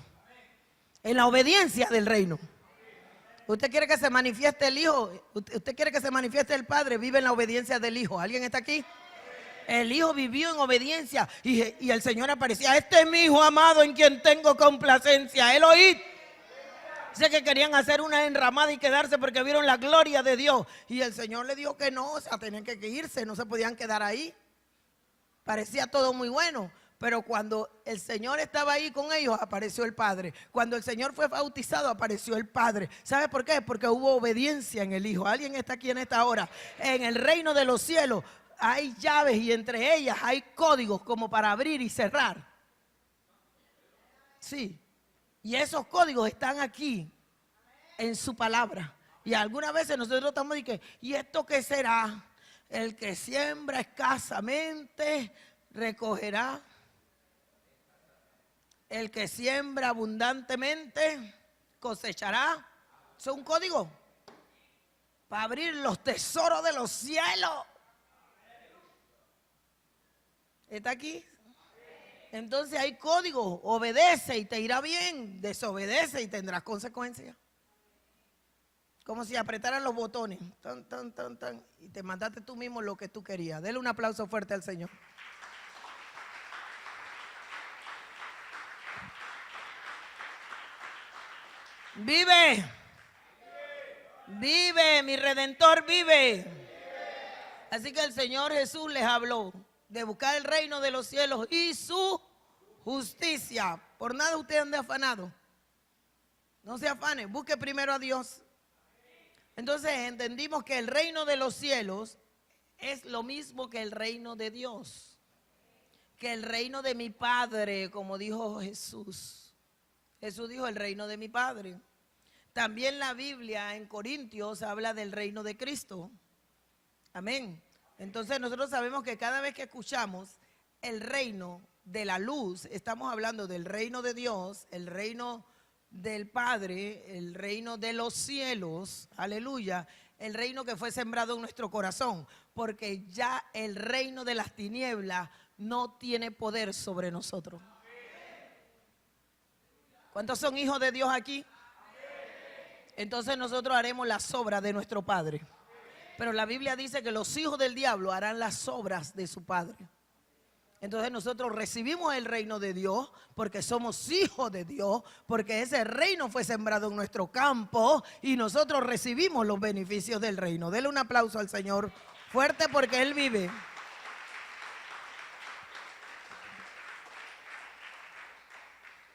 en la obediencia del reino. Usted quiere que se manifieste el Hijo, usted quiere que se manifieste el Padre, vive en la obediencia del Hijo. ¿Alguien está aquí? El Hijo vivió en obediencia y el Señor aparecía, este es mi Hijo amado en quien tengo complacencia, él oíd. Sé que querían hacer una enramada y quedarse porque vieron la gloria de Dios. Y el Señor le dijo que no, o sea, tenían que irse, no se podían quedar ahí. Parecía todo muy bueno, pero cuando el Señor estaba ahí con ellos, apareció el Padre. Cuando el Señor fue bautizado, apareció el Padre. ¿Sabe por qué? Porque hubo obediencia en el Hijo. ¿Alguien está aquí en esta hora? En el reino de los cielos hay llaves y entre ellas hay códigos como para abrir y cerrar. Sí. Y esos códigos están aquí en su palabra. Y algunas veces nosotros estamos diciendo, ¿y esto qué será? El que siembra escasamente recogerá. El que siembra abundantemente cosechará. ¿Eso es un código? Para abrir los tesoros de los cielos. ¿Está aquí? Entonces hay código, obedece y te irá bien, desobedece y tendrás consecuencias. Como si apretaran los botones, tan, tan, tan, tan, y te mandaste tú mismo lo que tú querías. Dele un aplauso fuerte al Señor. Vive, vive, mi Redentor vive. Así que el Señor Jesús les habló de buscar el reino de los cielos y su justicia. Por nada usted ande afanado. No se afane, busque primero a Dios. Entonces entendimos que el reino de los cielos es lo mismo que el reino de Dios, que el reino de mi Padre, como dijo Jesús. Jesús dijo el reino de mi Padre. También la Biblia en Corintios habla del reino de Cristo. Amén. Entonces nosotros sabemos que cada vez que escuchamos el reino de la luz, estamos hablando del reino de Dios, el reino del Padre, el reino de los cielos, aleluya, el reino que fue sembrado en nuestro corazón, porque ya el reino de las tinieblas no tiene poder sobre nosotros. ¿Cuántos son hijos de Dios aquí? Entonces nosotros haremos las obras de nuestro Padre. Pero la Biblia dice que los hijos del diablo harán las obras de su padre. Entonces nosotros recibimos el reino de Dios porque somos hijos de Dios, porque ese reino fue sembrado en nuestro campo y nosotros recibimos los beneficios del reino. Dele un aplauso al Señor fuerte porque Él vive.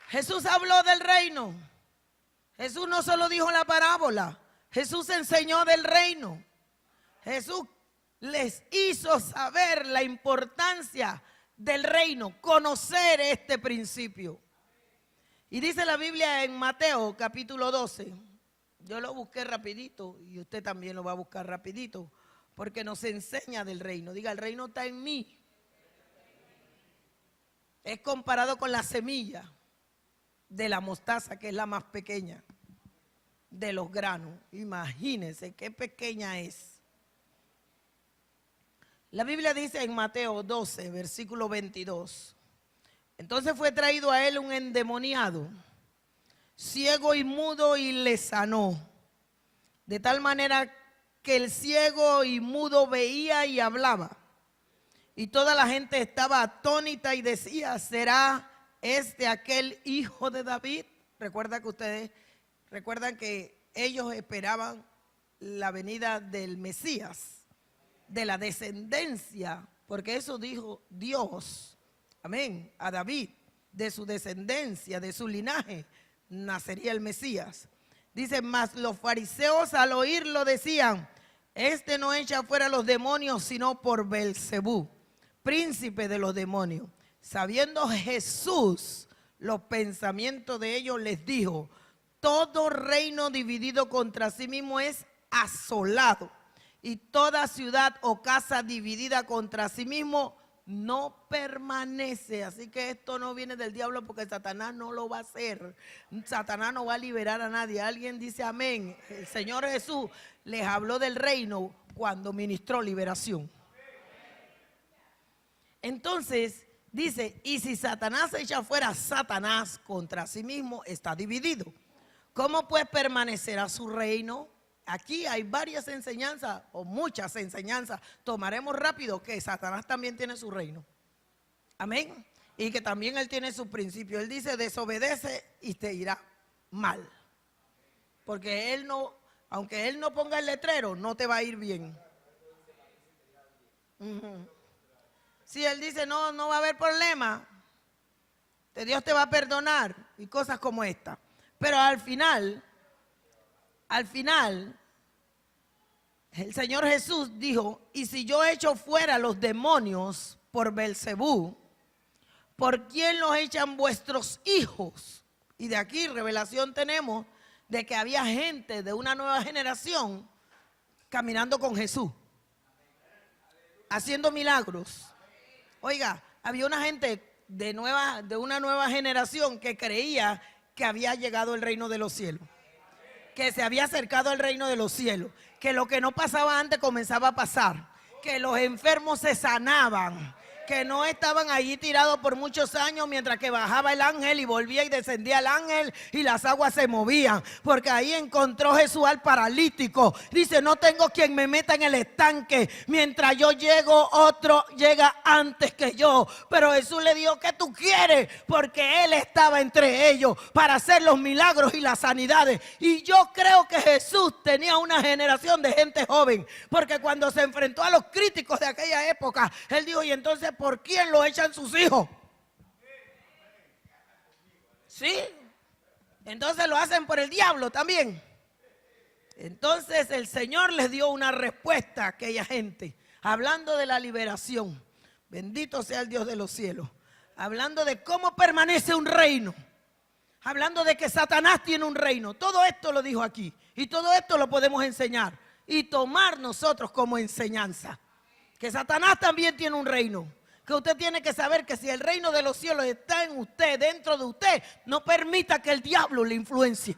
Jesús habló del reino. Jesús no solo dijo la parábola, Jesús enseñó del reino. Jesús les hizo saber la importancia del reino, conocer este principio. Y dice la Biblia en Mateo capítulo 12, yo lo busqué rapidito y usted también lo va a buscar rapidito, porque nos enseña del reino. Diga, el reino está en mí. es comparado con la semilla de la mostaza, que es la más pequeña de los granos. Imagínense qué pequeña es. La Biblia dice en Mateo 12, versículo 22. Entonces fue traído a él un endemoniado, ciego y mudo, y le sanó. De tal manera que el ciego y mudo veía y hablaba. Y toda la gente estaba atónita y decía, ¿será este aquel hijo de David? Recuerda que ustedes recuerdan que ellos esperaban la venida del Mesías, de la descendencia, porque eso dijo Dios, amén, a David, de su descendencia, de su linaje, nacería el Mesías. Dice, mas los fariseos al oírlo decían, este no echa fuera los demonios sino por Belcebú, príncipe de los demonios. Sabiendo Jesús los pensamientos de ellos, les dijo, todo reino dividido contra sí mismo es asolado, y toda ciudad o casa dividida contra sí mismo no permanece. Así que esto no viene del diablo, porque Satanás no lo va a hacer. Satanás no va a liberar a nadie. Alguien dice amén. El Señor Jesús les habló del reino cuando ministró liberación. Entonces dice, y si Satanás echa fuera a Satanás contra sí mismo, está dividido. ¿Cómo pues permanecerá su reino? Aquí hay varias enseñanzas o muchas enseñanzas. Tomaremos rápido que Satanás también tiene su reino. Amén. Y que también él tiene su principio. Él dice, desobedece y te irá mal. Porque él no, aunque él no ponga el letrero, no te va a ir bien. Si él dice, no, no va a haber problema, Dios te va a perdonar y cosas como esta. Pero al final, el Señor Jesús dijo, y si yo echo fuera los demonios por Belcebú, ¿por quién los echan vuestros hijos? Y de aquí revelación tenemos de que había gente de una nueva generación caminando con Jesús, haciendo milagros. Oiga, había una gente de una nueva generación que creía que había llegado el reino de los cielos, que se había acercado al reino de los cielos, que lo que no pasaba antes comenzaba a pasar, que los enfermos se sanaban, que no estaban allí tirados por muchos años mientras que bajaba el ángel y volvía y descendía el ángel y las aguas se movían, porque ahí encontró Jesús al paralítico. Dice, no tengo quien me meta en el estanque, mientras yo llego otro llega antes que yo. Pero Jesús le dijo, ¿qué tú quieres? Porque él estaba entre ellos para hacer los milagros y las sanidades. Y yo creo que Jesús tenía una generación de gente joven, porque cuando se enfrentó a los críticos de aquella época, él dijo, y entonces ¿por quién lo echan sus hijos? ¿Sí? Entonces lo hacen por el diablo también. Entonces el Señor les dio una respuesta a aquella gente, hablando de la liberación. Bendito sea el Dios de los cielos. Hablando de cómo permanece un reino. Hablando de que Satanás tiene un reino. Todo esto lo dijo aquí. Y todo esto lo podemos enseñar y tomar nosotros como enseñanza. Que Satanás también tiene un reino. Que usted tiene que saber que si el reino de los cielos está en usted, dentro de usted, no permita que el diablo le influencie.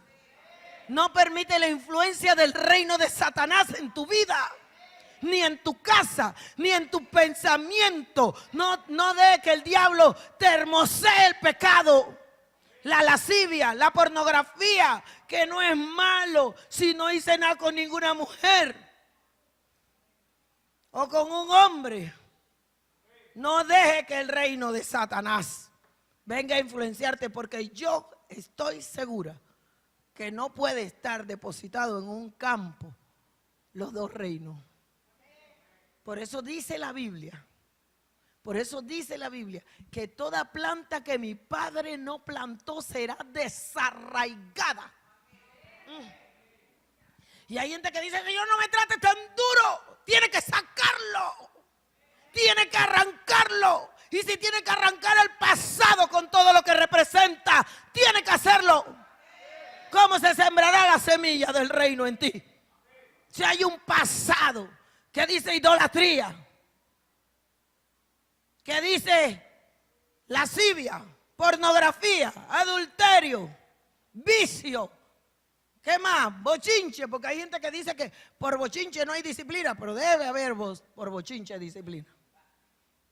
No permite la influencia del reino de Satanás en tu vida, ni en tu casa, ni en tu pensamiento. No deje que el diablo te hermosee el pecado, la lascivia, la pornografía, que no es malo si no hice nada con ninguna mujer o con un hombre. No deje que el reino de Satanás venga a influenciarte, porque yo estoy segura que no puede estar depositado en un campo los dos reinos. Por eso dice la Biblia, que toda planta que mi Padre no plantó será desarraigada. Y hay gente que dice, Señor, no me trate tan duro, tiene que sacarlo. Tiene que arrancarlo. Y si tiene que arrancar el pasado con todo lo que representa, tiene que hacerlo. ¿Cómo se sembrará la semilla del reino en ti? Si hay un pasado que dice idolatría, que dice lascivia, pornografía, adulterio, vicio. ¿Qué más? Bochinche, porque hay gente que dice que por bochinche no hay disciplina, pero debe haber por bochinche disciplina.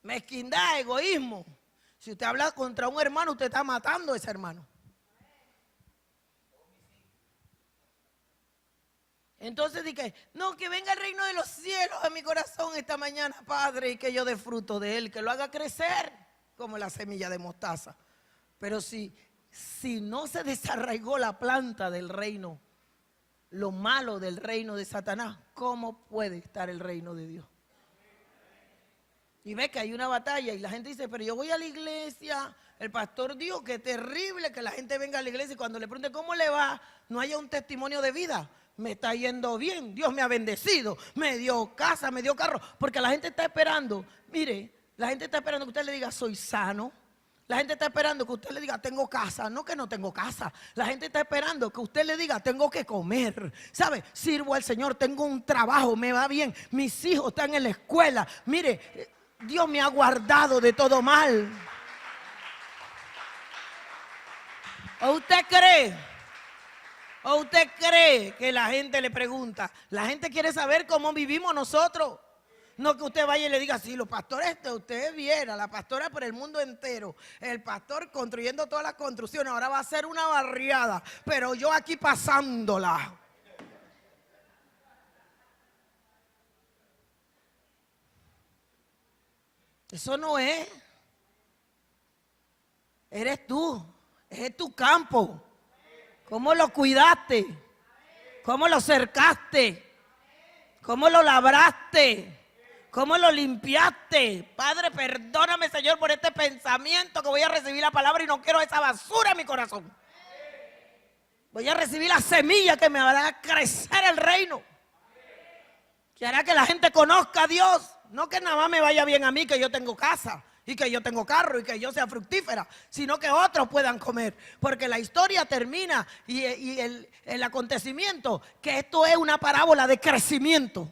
Mezquindad, egoísmo. Si usted habla contra un hermano, usted está matando a ese hermano. Entonces dije, no, que venga el reino de los cielos a mi corazón esta mañana, Padre, y que yo dé fruto de él, que lo haga crecer como la semilla de mostaza. Pero si no se desarraigó la planta del reino, lo malo del reino de Satanás, ¿cómo puede estar el reino de Dios? Y ve que hay una batalla y la gente dice, pero yo voy a la iglesia, el pastor dijo que es terrible que la gente venga a la iglesia y cuando le pregunte cómo le va, no haya un testimonio de vida. Me está yendo bien, Dios me ha bendecido, me dio casa, me dio carro, porque la gente está esperando, mire, la gente está esperando que usted le diga soy sano. La gente está esperando que usted le diga tengo casa, no que no tengo casa. La gente está esperando que usted le diga tengo que comer, ¿sabe? Sirvo al Señor, tengo un trabajo, me va bien, mis hijos están en la escuela, mire, Dios me ha guardado de todo mal. ¿O usted cree? ¿O usted cree que la gente le pregunta? La gente quiere saber cómo vivimos nosotros. No que usted vaya y le diga, sí, los pastores, usted viera, la pastora por el mundo entero, el pastor construyendo todas las construcciones, ahora va a ser una barriada, pero yo aquí pasándola. Eso no es. Eres tú, es tu campo. ¿Cómo lo cuidaste? ¿Cómo lo cercaste? ¿Cómo lo labraste? ¿Cómo lo limpiaste? Padre, perdóname, Señor, por este pensamiento que voy a recibir la palabra y no quiero esa basura en mi corazón. Voy a recibir la semilla que me hará crecer el reino. Que hará que la gente conozca a Dios. No que nada más me vaya bien a mí, que yo tengo casa y que yo tengo carro y que yo sea fructífera, sino que otros puedan comer. Porque la historia termina y el acontecimiento, que esto es una parábola de crecimiento.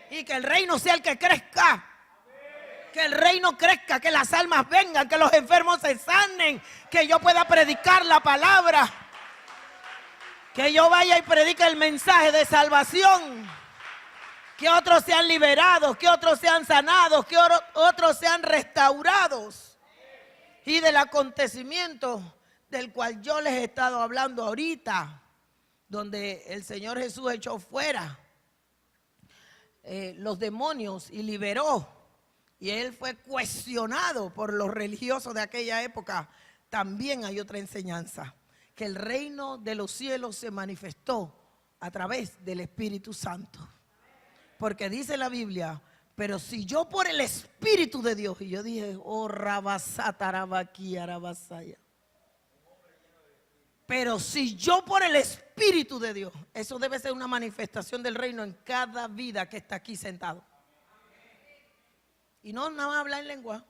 Y que el reino sea el que crezca. Que el reino crezca, que las almas vengan, que los enfermos se sanen, que yo pueda predicar la palabra. Que yo vaya y predique el mensaje de salvación. Que otros sean liberados, que otros sean sanados, que otros sean restaurados. Y del acontecimiento del cual yo les he estado hablando ahorita, donde el Señor Jesús echó fuera los demonios y liberó, y él fue cuestionado por los religiosos de aquella época. También hay otra enseñanza, que el reino de los cielos se manifestó a través del Espíritu Santo. Porque dice la Biblia, pero si yo por el Espíritu de Dios, y yo dije, oh rabasatarabaquí arabasaya. Pero si yo por el Espíritu de Dios, eso debe ser una manifestación del reino en cada vida que está aquí sentado. Y no nada más hablar en lengua,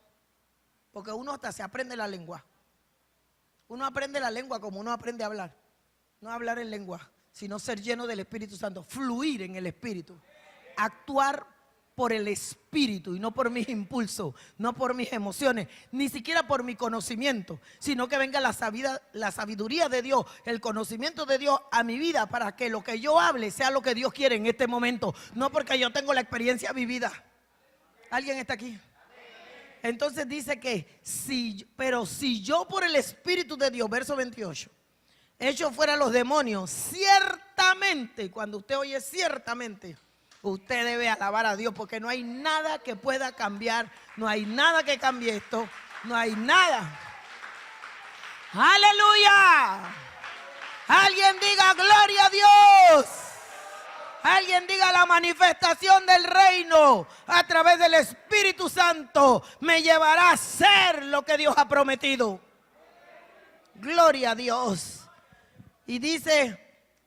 porque uno hasta se aprende la lengua. Uno aprende la lengua como uno aprende a hablar. No hablar en lengua, sino ser lleno del Espíritu Santo, fluir en el Espíritu. Actuar por el Espíritu y no por mis impulsos, no por mis emociones, ni siquiera por mi conocimiento, sino que venga la sabiduría de Dios, el conocimiento de Dios a mi vida para que lo que yo hable sea lo que Dios quiere en este momento, no porque yo tengo la experiencia vivida. ¿Alguien está aquí? Entonces dice que pero si yo por el Espíritu de Dios, verso 28, echo fuera los demonios, ciertamente, cuando usted oye ciertamente, usted debe alabar a Dios, porque no hay nada que pueda cambiar, no hay nada que cambie esto, no hay nada. ¡Aleluya! Alguien diga gloria a Dios. Alguien diga la manifestación del reino a través del Espíritu Santo me llevará a ser lo que Dios ha prometido. Gloria a Dios. Y dice,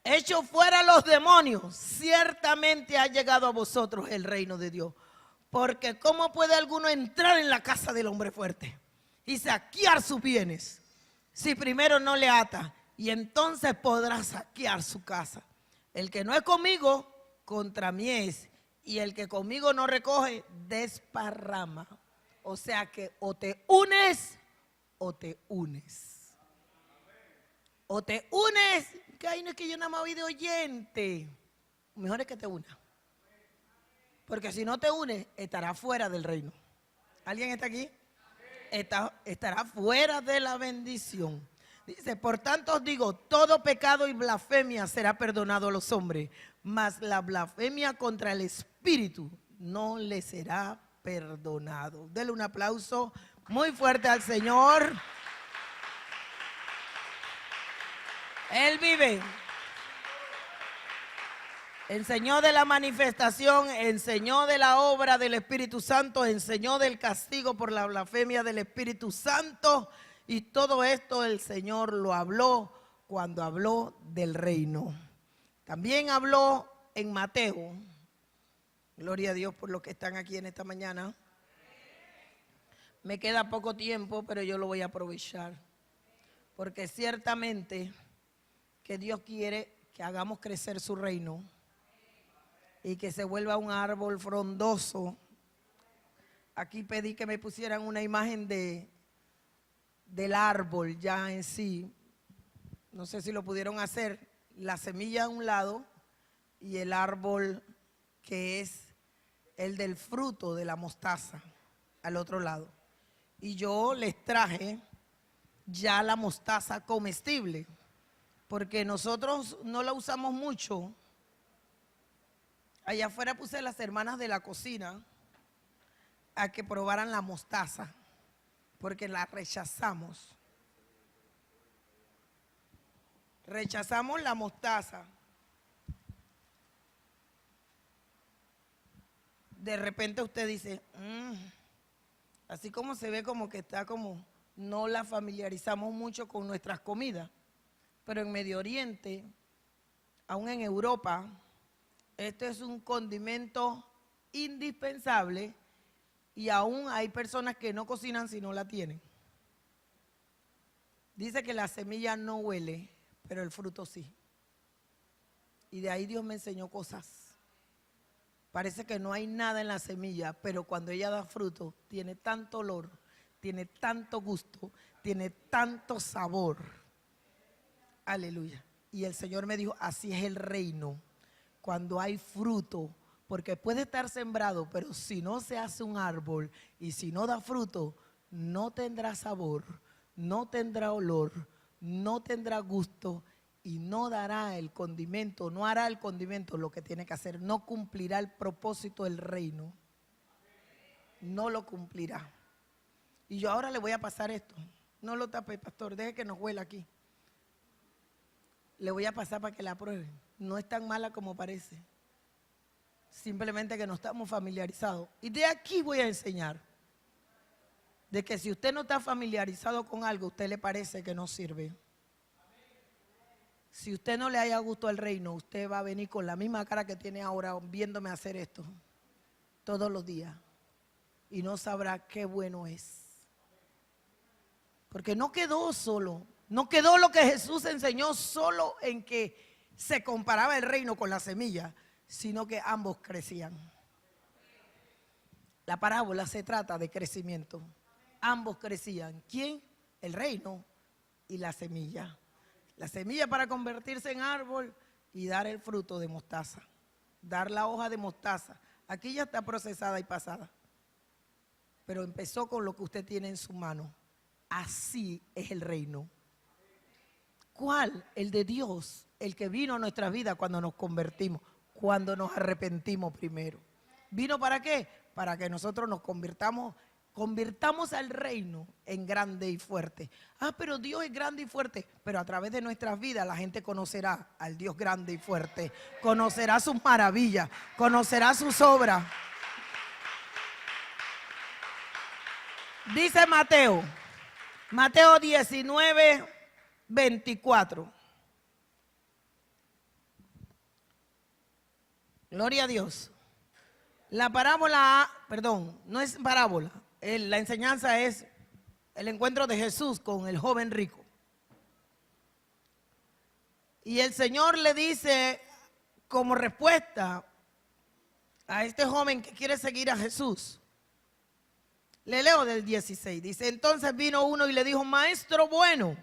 echo fuera los demonios, ciertamente ha llegado a vosotros el reino de Dios. Porque ¿cómo puede alguno entrar en la casa del hombre fuerte y saquear sus bienes si primero no le ata? Y entonces podrá saquear su casa. El que no es conmigo, contra mí es. Y el que conmigo no recoge, desparrama. O sea que o te unes o te unes. O te unes, que ahí no es que yo nada más voy de oyente. Mejor es que te unas. Porque si no te unes, estarás fuera del reino. ¿Alguien está aquí? Estará fuera de la bendición. Dice, por tanto os digo, todo pecado y blasfemia será perdonado a los hombres, mas la blasfemia contra el Espíritu no le será perdonado. Dele un aplauso muy fuerte al Señor. Él vive. Enseñó de la manifestación, enseñó de la obra del Espíritu Santo, enseñó del castigo por la blasfemia del Espíritu Santo, y todo esto el Señor lo habló cuando habló del reino. También habló en Mateo. Gloria a Dios por los que están aquí en esta mañana. Me queda poco tiempo, pero yo lo voy a aprovechar, porque ciertamente que Dios quiere que hagamos crecer su reino y que se vuelva un árbol frondoso. Aquí pedí que me pusieran una imagen del árbol ya en sí. No sé si lo pudieron hacer. La semilla a un lado y el árbol que es el del fruto de la mostaza al otro lado. Y yo les traje ya la mostaza comestible, porque nosotros no la usamos mucho. Allá afuera puse a las hermanas de la cocina a que probaran la mostaza, porque la rechazamos. Rechazamos la mostaza. De repente usted dice, así como se ve como que está como, no la familiarizamos mucho con nuestras comidas. Pero en Medio Oriente, aún en Europa, esto es un condimento indispensable y aún hay personas que no cocinan si no la tienen. Dice que la semilla no huele, pero el fruto sí. Y de ahí Dios me enseñó cosas. Parece que no hay nada en la semilla, pero cuando ella da fruto, tiene tanto olor, tiene tanto gusto, tiene tanto sabor. Aleluya. Y el Señor me dijo, así es el reino. Cuando hay fruto, porque puede estar sembrado, pero si no se hace un árbol y si no da fruto, no tendrá sabor, no tendrá olor, no tendrá gusto y no dará el condimento, no hará el condimento lo que tiene que hacer, no cumplirá el propósito del reino, no lo cumplirá. Y yo ahora le voy a pasar esto, no lo tape, pastor, deje que nos huela aquí. Le voy a pasar para que la prueben. No es tan mala como parece. Simplemente que no estamos familiarizados. Y de aquí voy a enseñar de que si usted no está familiarizado con algo, a usted le parece que no sirve. Si usted no le haya gusto al reino, usted va a venir con la misma cara que tiene ahora viéndome hacer esto todos los días. Y no sabrá qué bueno es. Porque no quedó solo. No quedó lo que Jesús enseñó solo en que se comparaba el reino con la semilla, sino que ambos crecían. La parábola se trata de crecimiento. Ambos crecían. ¿Quién? El reino y la semilla. La semilla para convertirse en árbol y dar el fruto de mostaza. Dar la hoja de mostaza. Aquí ya está procesada y pasada. Pero empezó con lo que usted tiene en su mano. Así es el reino. ¿Cuál? El de Dios, el que vino a nuestras vidas cuando nos convertimos, cuando nos arrepentimos primero. ¿Vino para qué? Para que nosotros nos convirtamos al reino en grande y fuerte. Pero Dios es grande y fuerte, pero a través de nuestras vidas la gente conocerá al Dios grande y fuerte, conocerá sus maravillas, conocerá sus obras. Dice Mateo 19:24. Gloria a Dios. La parábola, perdón, no es parábola. La enseñanza es el encuentro de Jesús con el joven rico. Y el Señor le dice como respuesta a este joven que quiere seguir a Jesús, Le leo del 16. Dice, entonces vino uno y le dijo, maestro bueno,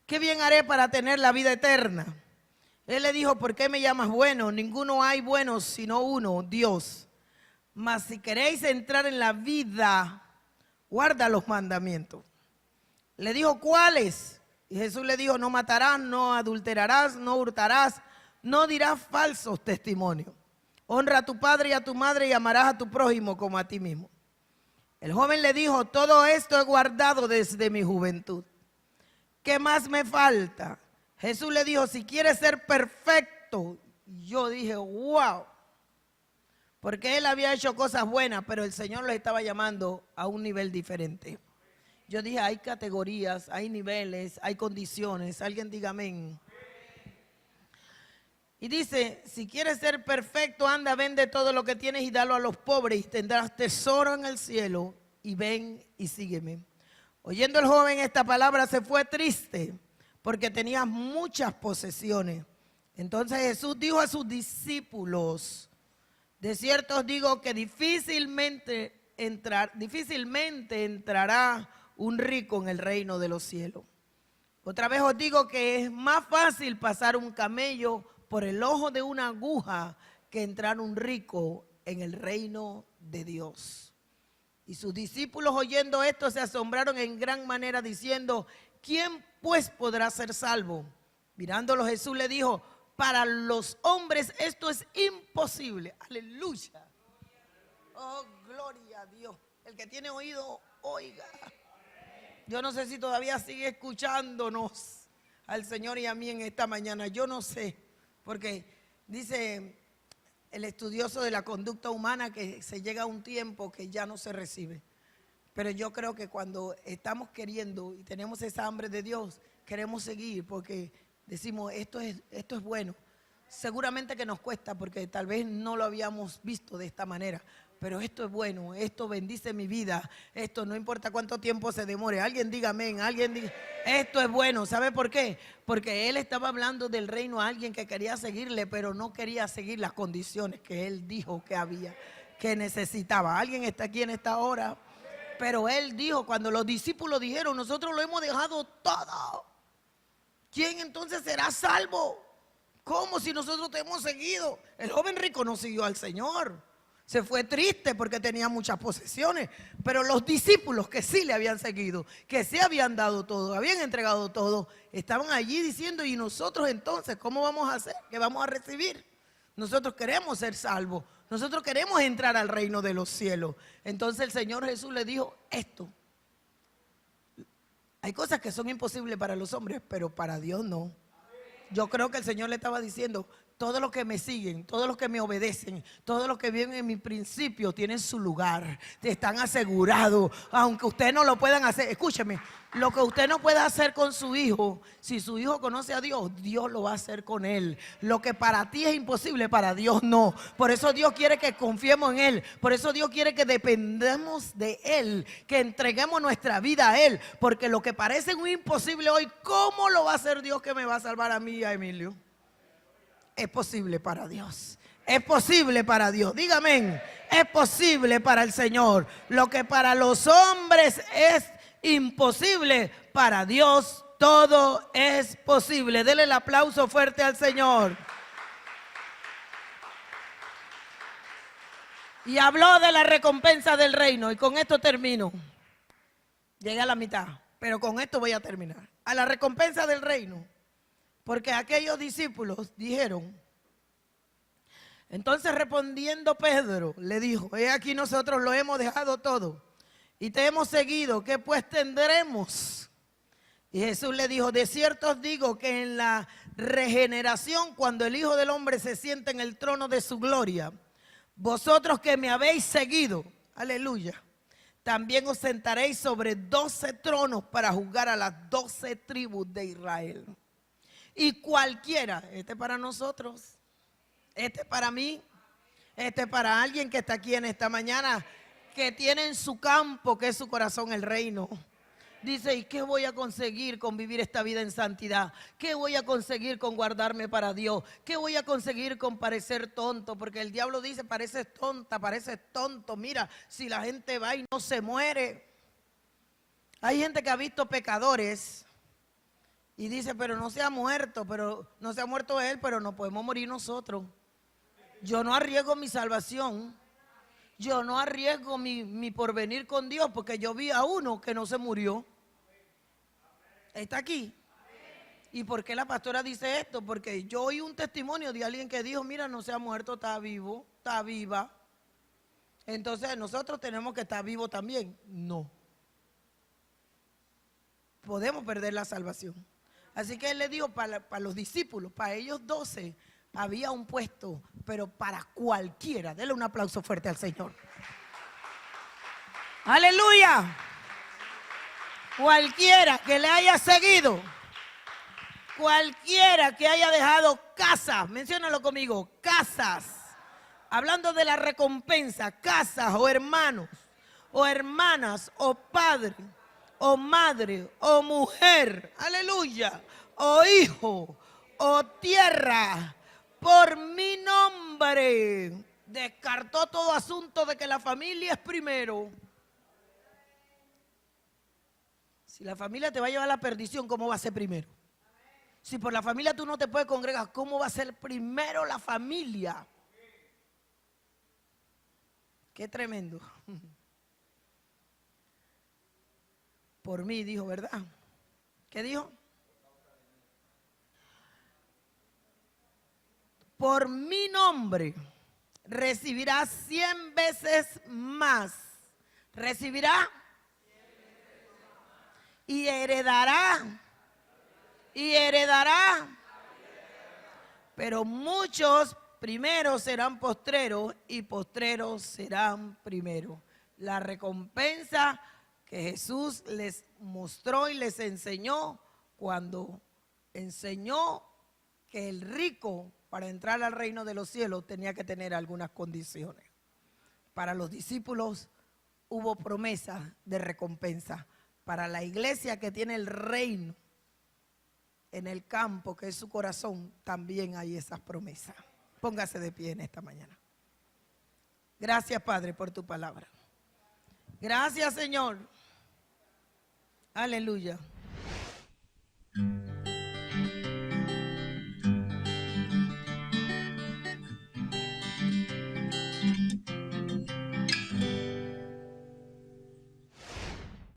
¿qué bien haré para tener la vida eterna? Él le dijo, ¿por qué me llamas bueno? Ninguno hay bueno sino uno, Dios. Mas si queréis entrar en la vida, guarda los mandamientos. Le dijo, ¿cuáles? Y Jesús le dijo, no matarás, no adulterarás, no hurtarás, no dirás falsos testimonios. Honra a tu padre y a tu madre y amarás a tu prójimo como a ti mismo. El joven le dijo, todo esto he guardado desde mi juventud. ¿Qué más me falta? Jesús le dijo, si quieres ser perfecto. Yo dije, wow. Porque él había hecho cosas buenas, pero el Señor lo estaba llamando a un nivel diferente. Yo dije, hay categorías, hay niveles, hay condiciones. Alguien diga amén. Y dice, si quieres ser perfecto, anda, vende todo lo que tienes y dalo a los pobres y tendrás tesoro en el cielo. Y ven y sígueme. Oyendo el joven esta palabra se fue triste porque tenía muchas posesiones. Entonces Jesús dijo a sus discípulos, de cierto os digo que difícilmente entrará un rico en el reino de los cielos. Otra vez os digo que es más fácil pasar un camello por el ojo de una aguja que entrar un rico en el reino de Dios. Y sus discípulos oyendo esto se asombraron en gran manera diciendo, ¿quién pues podrá ser salvo? Mirándolo Jesús le dijo, para los hombres esto es imposible. Aleluya. Oh, gloria a Dios. El que tiene oído, oiga. Yo no sé si todavía sigue escuchándonos al Señor y a mí en esta mañana. Yo no sé. Porque dice el estudioso de la conducta humana que se llega a un tiempo que ya no se recibe. Pero yo creo que cuando estamos queriendo y tenemos esa hambre de Dios, queremos seguir porque decimos, esto es bueno. Seguramente que nos cuesta porque tal vez no lo habíamos visto de esta manera. Pero esto es bueno, esto bendice mi vida, esto no importa cuánto tiempo se demore. Alguien diga amén, alguien diga, esto es bueno. ¿Sabe por qué? Porque él estaba hablando del reino a alguien que quería seguirle, pero no quería seguir las condiciones que él dijo que había, que necesitaba. Alguien está aquí en esta hora, pero él dijo, cuando los discípulos dijeron, nosotros lo hemos dejado todo, ¿quién entonces será salvo? ¿Cómo si nosotros te hemos seguido? El joven rico no siguió al Señor. Se fue triste porque tenía muchas posesiones, pero los discípulos que sí le habían seguido, que sí habían dado todo, habían entregado todo, estaban allí diciendo, ¿y nosotros entonces cómo vamos a hacer? ¿Qué vamos a recibir? Nosotros queremos ser salvos, nosotros queremos entrar al reino de los cielos. Entonces el Señor Jesús le dijo esto. Hay cosas que son imposibles para los hombres, pero para Dios no. Yo creo que el Señor le estaba diciendo, todos los que me siguen, todos los que me obedecen, todos los que viven en mi principio tienen su lugar, están asegurados, aunque ustedes no lo puedan hacer. Escúcheme, lo que usted no pueda hacer con su hijo, si su hijo conoce a Dios, Dios lo va a hacer con él. Lo que para ti es imposible, para Dios no. Por eso Dios quiere que confiemos en Él, por eso Dios quiere que dependamos de Él, que entreguemos nuestra vida a Él, porque lo que parece un imposible hoy, ¿cómo lo va a hacer Dios que me va a salvar a mí y a Emilio? Es posible para Dios, es posible para Dios, dígame, es posible para el Señor. Lo que para los hombres es imposible, para Dios todo es posible. Dele el aplauso fuerte al Señor. Y habló de la recompensa del reino, y con esto termino. Llegué a la mitad, pero con esto voy a terminar. A la recompensa del reino. Porque aquellos discípulos dijeron, entonces respondiendo Pedro le dijo, he aquí nosotros lo hemos dejado todo y te hemos seguido, ¿qué pues tendremos? Y Jesús le dijo, de cierto os digo que en la regeneración, cuando el Hijo del Hombre se siente en el trono de su gloria, vosotros que me habéis seguido, aleluya, también os sentaréis sobre 12 tronos para juzgar a las 12 tribus de Israel. Y cualquiera, este para nosotros, este para mí, este para alguien que está aquí en esta mañana, que tiene en su campo, que es su corazón, el reino. Dice, ¿y qué voy a conseguir con vivir esta vida en santidad? ¿Qué voy a conseguir con guardarme para Dios? ¿Qué voy a conseguir con parecer tonto? Porque el diablo dice, pareces tonta, pareces tonto. Mira, si la gente va y no se muere. Hay gente que ha visto pecadores y dice, pero no se ha muerto, pero no se ha muerto él, pero no podemos morir nosotros. Yo no arriesgo mi salvación. Yo no arriesgo mi porvenir con Dios porque yo vi a uno que no se murió. Está aquí. ¿Y por qué la pastora dice esto? Porque yo oí un testimonio de alguien que dijo, mira, no se ha muerto, está vivo, está viva. Entonces nosotros tenemos que estar vivos también. No. Podemos perder la salvación. Así que él le dijo para los discípulos, para ellos 12, había un puesto, pero para cualquiera. Denle un aplauso fuerte al Señor. Aleluya. Cualquiera que le haya seguido, cualquiera que haya dejado casas, menciónalo conmigo, casas, hablando de la recompensa, casas o hermanos, o hermanas, o padre, o madre, o mujer, aleluya, o hijo, o tierra, por mi nombre. Descartó todo asunto de que la familia es primero. Si la familia te va a llevar a la perdición, ¿cómo va a ser primero? Si por la familia tú no te puedes congregar, ¿cómo va a ser primero la familia? Qué tremendo. Por mí, dijo, ¿verdad? ¿Qué dijo? Por mi nombre recibirá 100 veces más. Recibirá y heredará. Y heredará. Pero muchos primeros serán postreros y postreros serán primeros. La recompensa que Jesús les mostró y les enseñó cuando enseñó que el rico para entrar al reino de los cielos tenía que tener algunas condiciones. Para los discípulos hubo promesa de recompensa. Para la iglesia que tiene el reino en el campo, que es su corazón, también hay esas promesas. Póngase de pie en esta mañana. Gracias, Padre, por tu palabra. Gracias, Señor. Aleluya.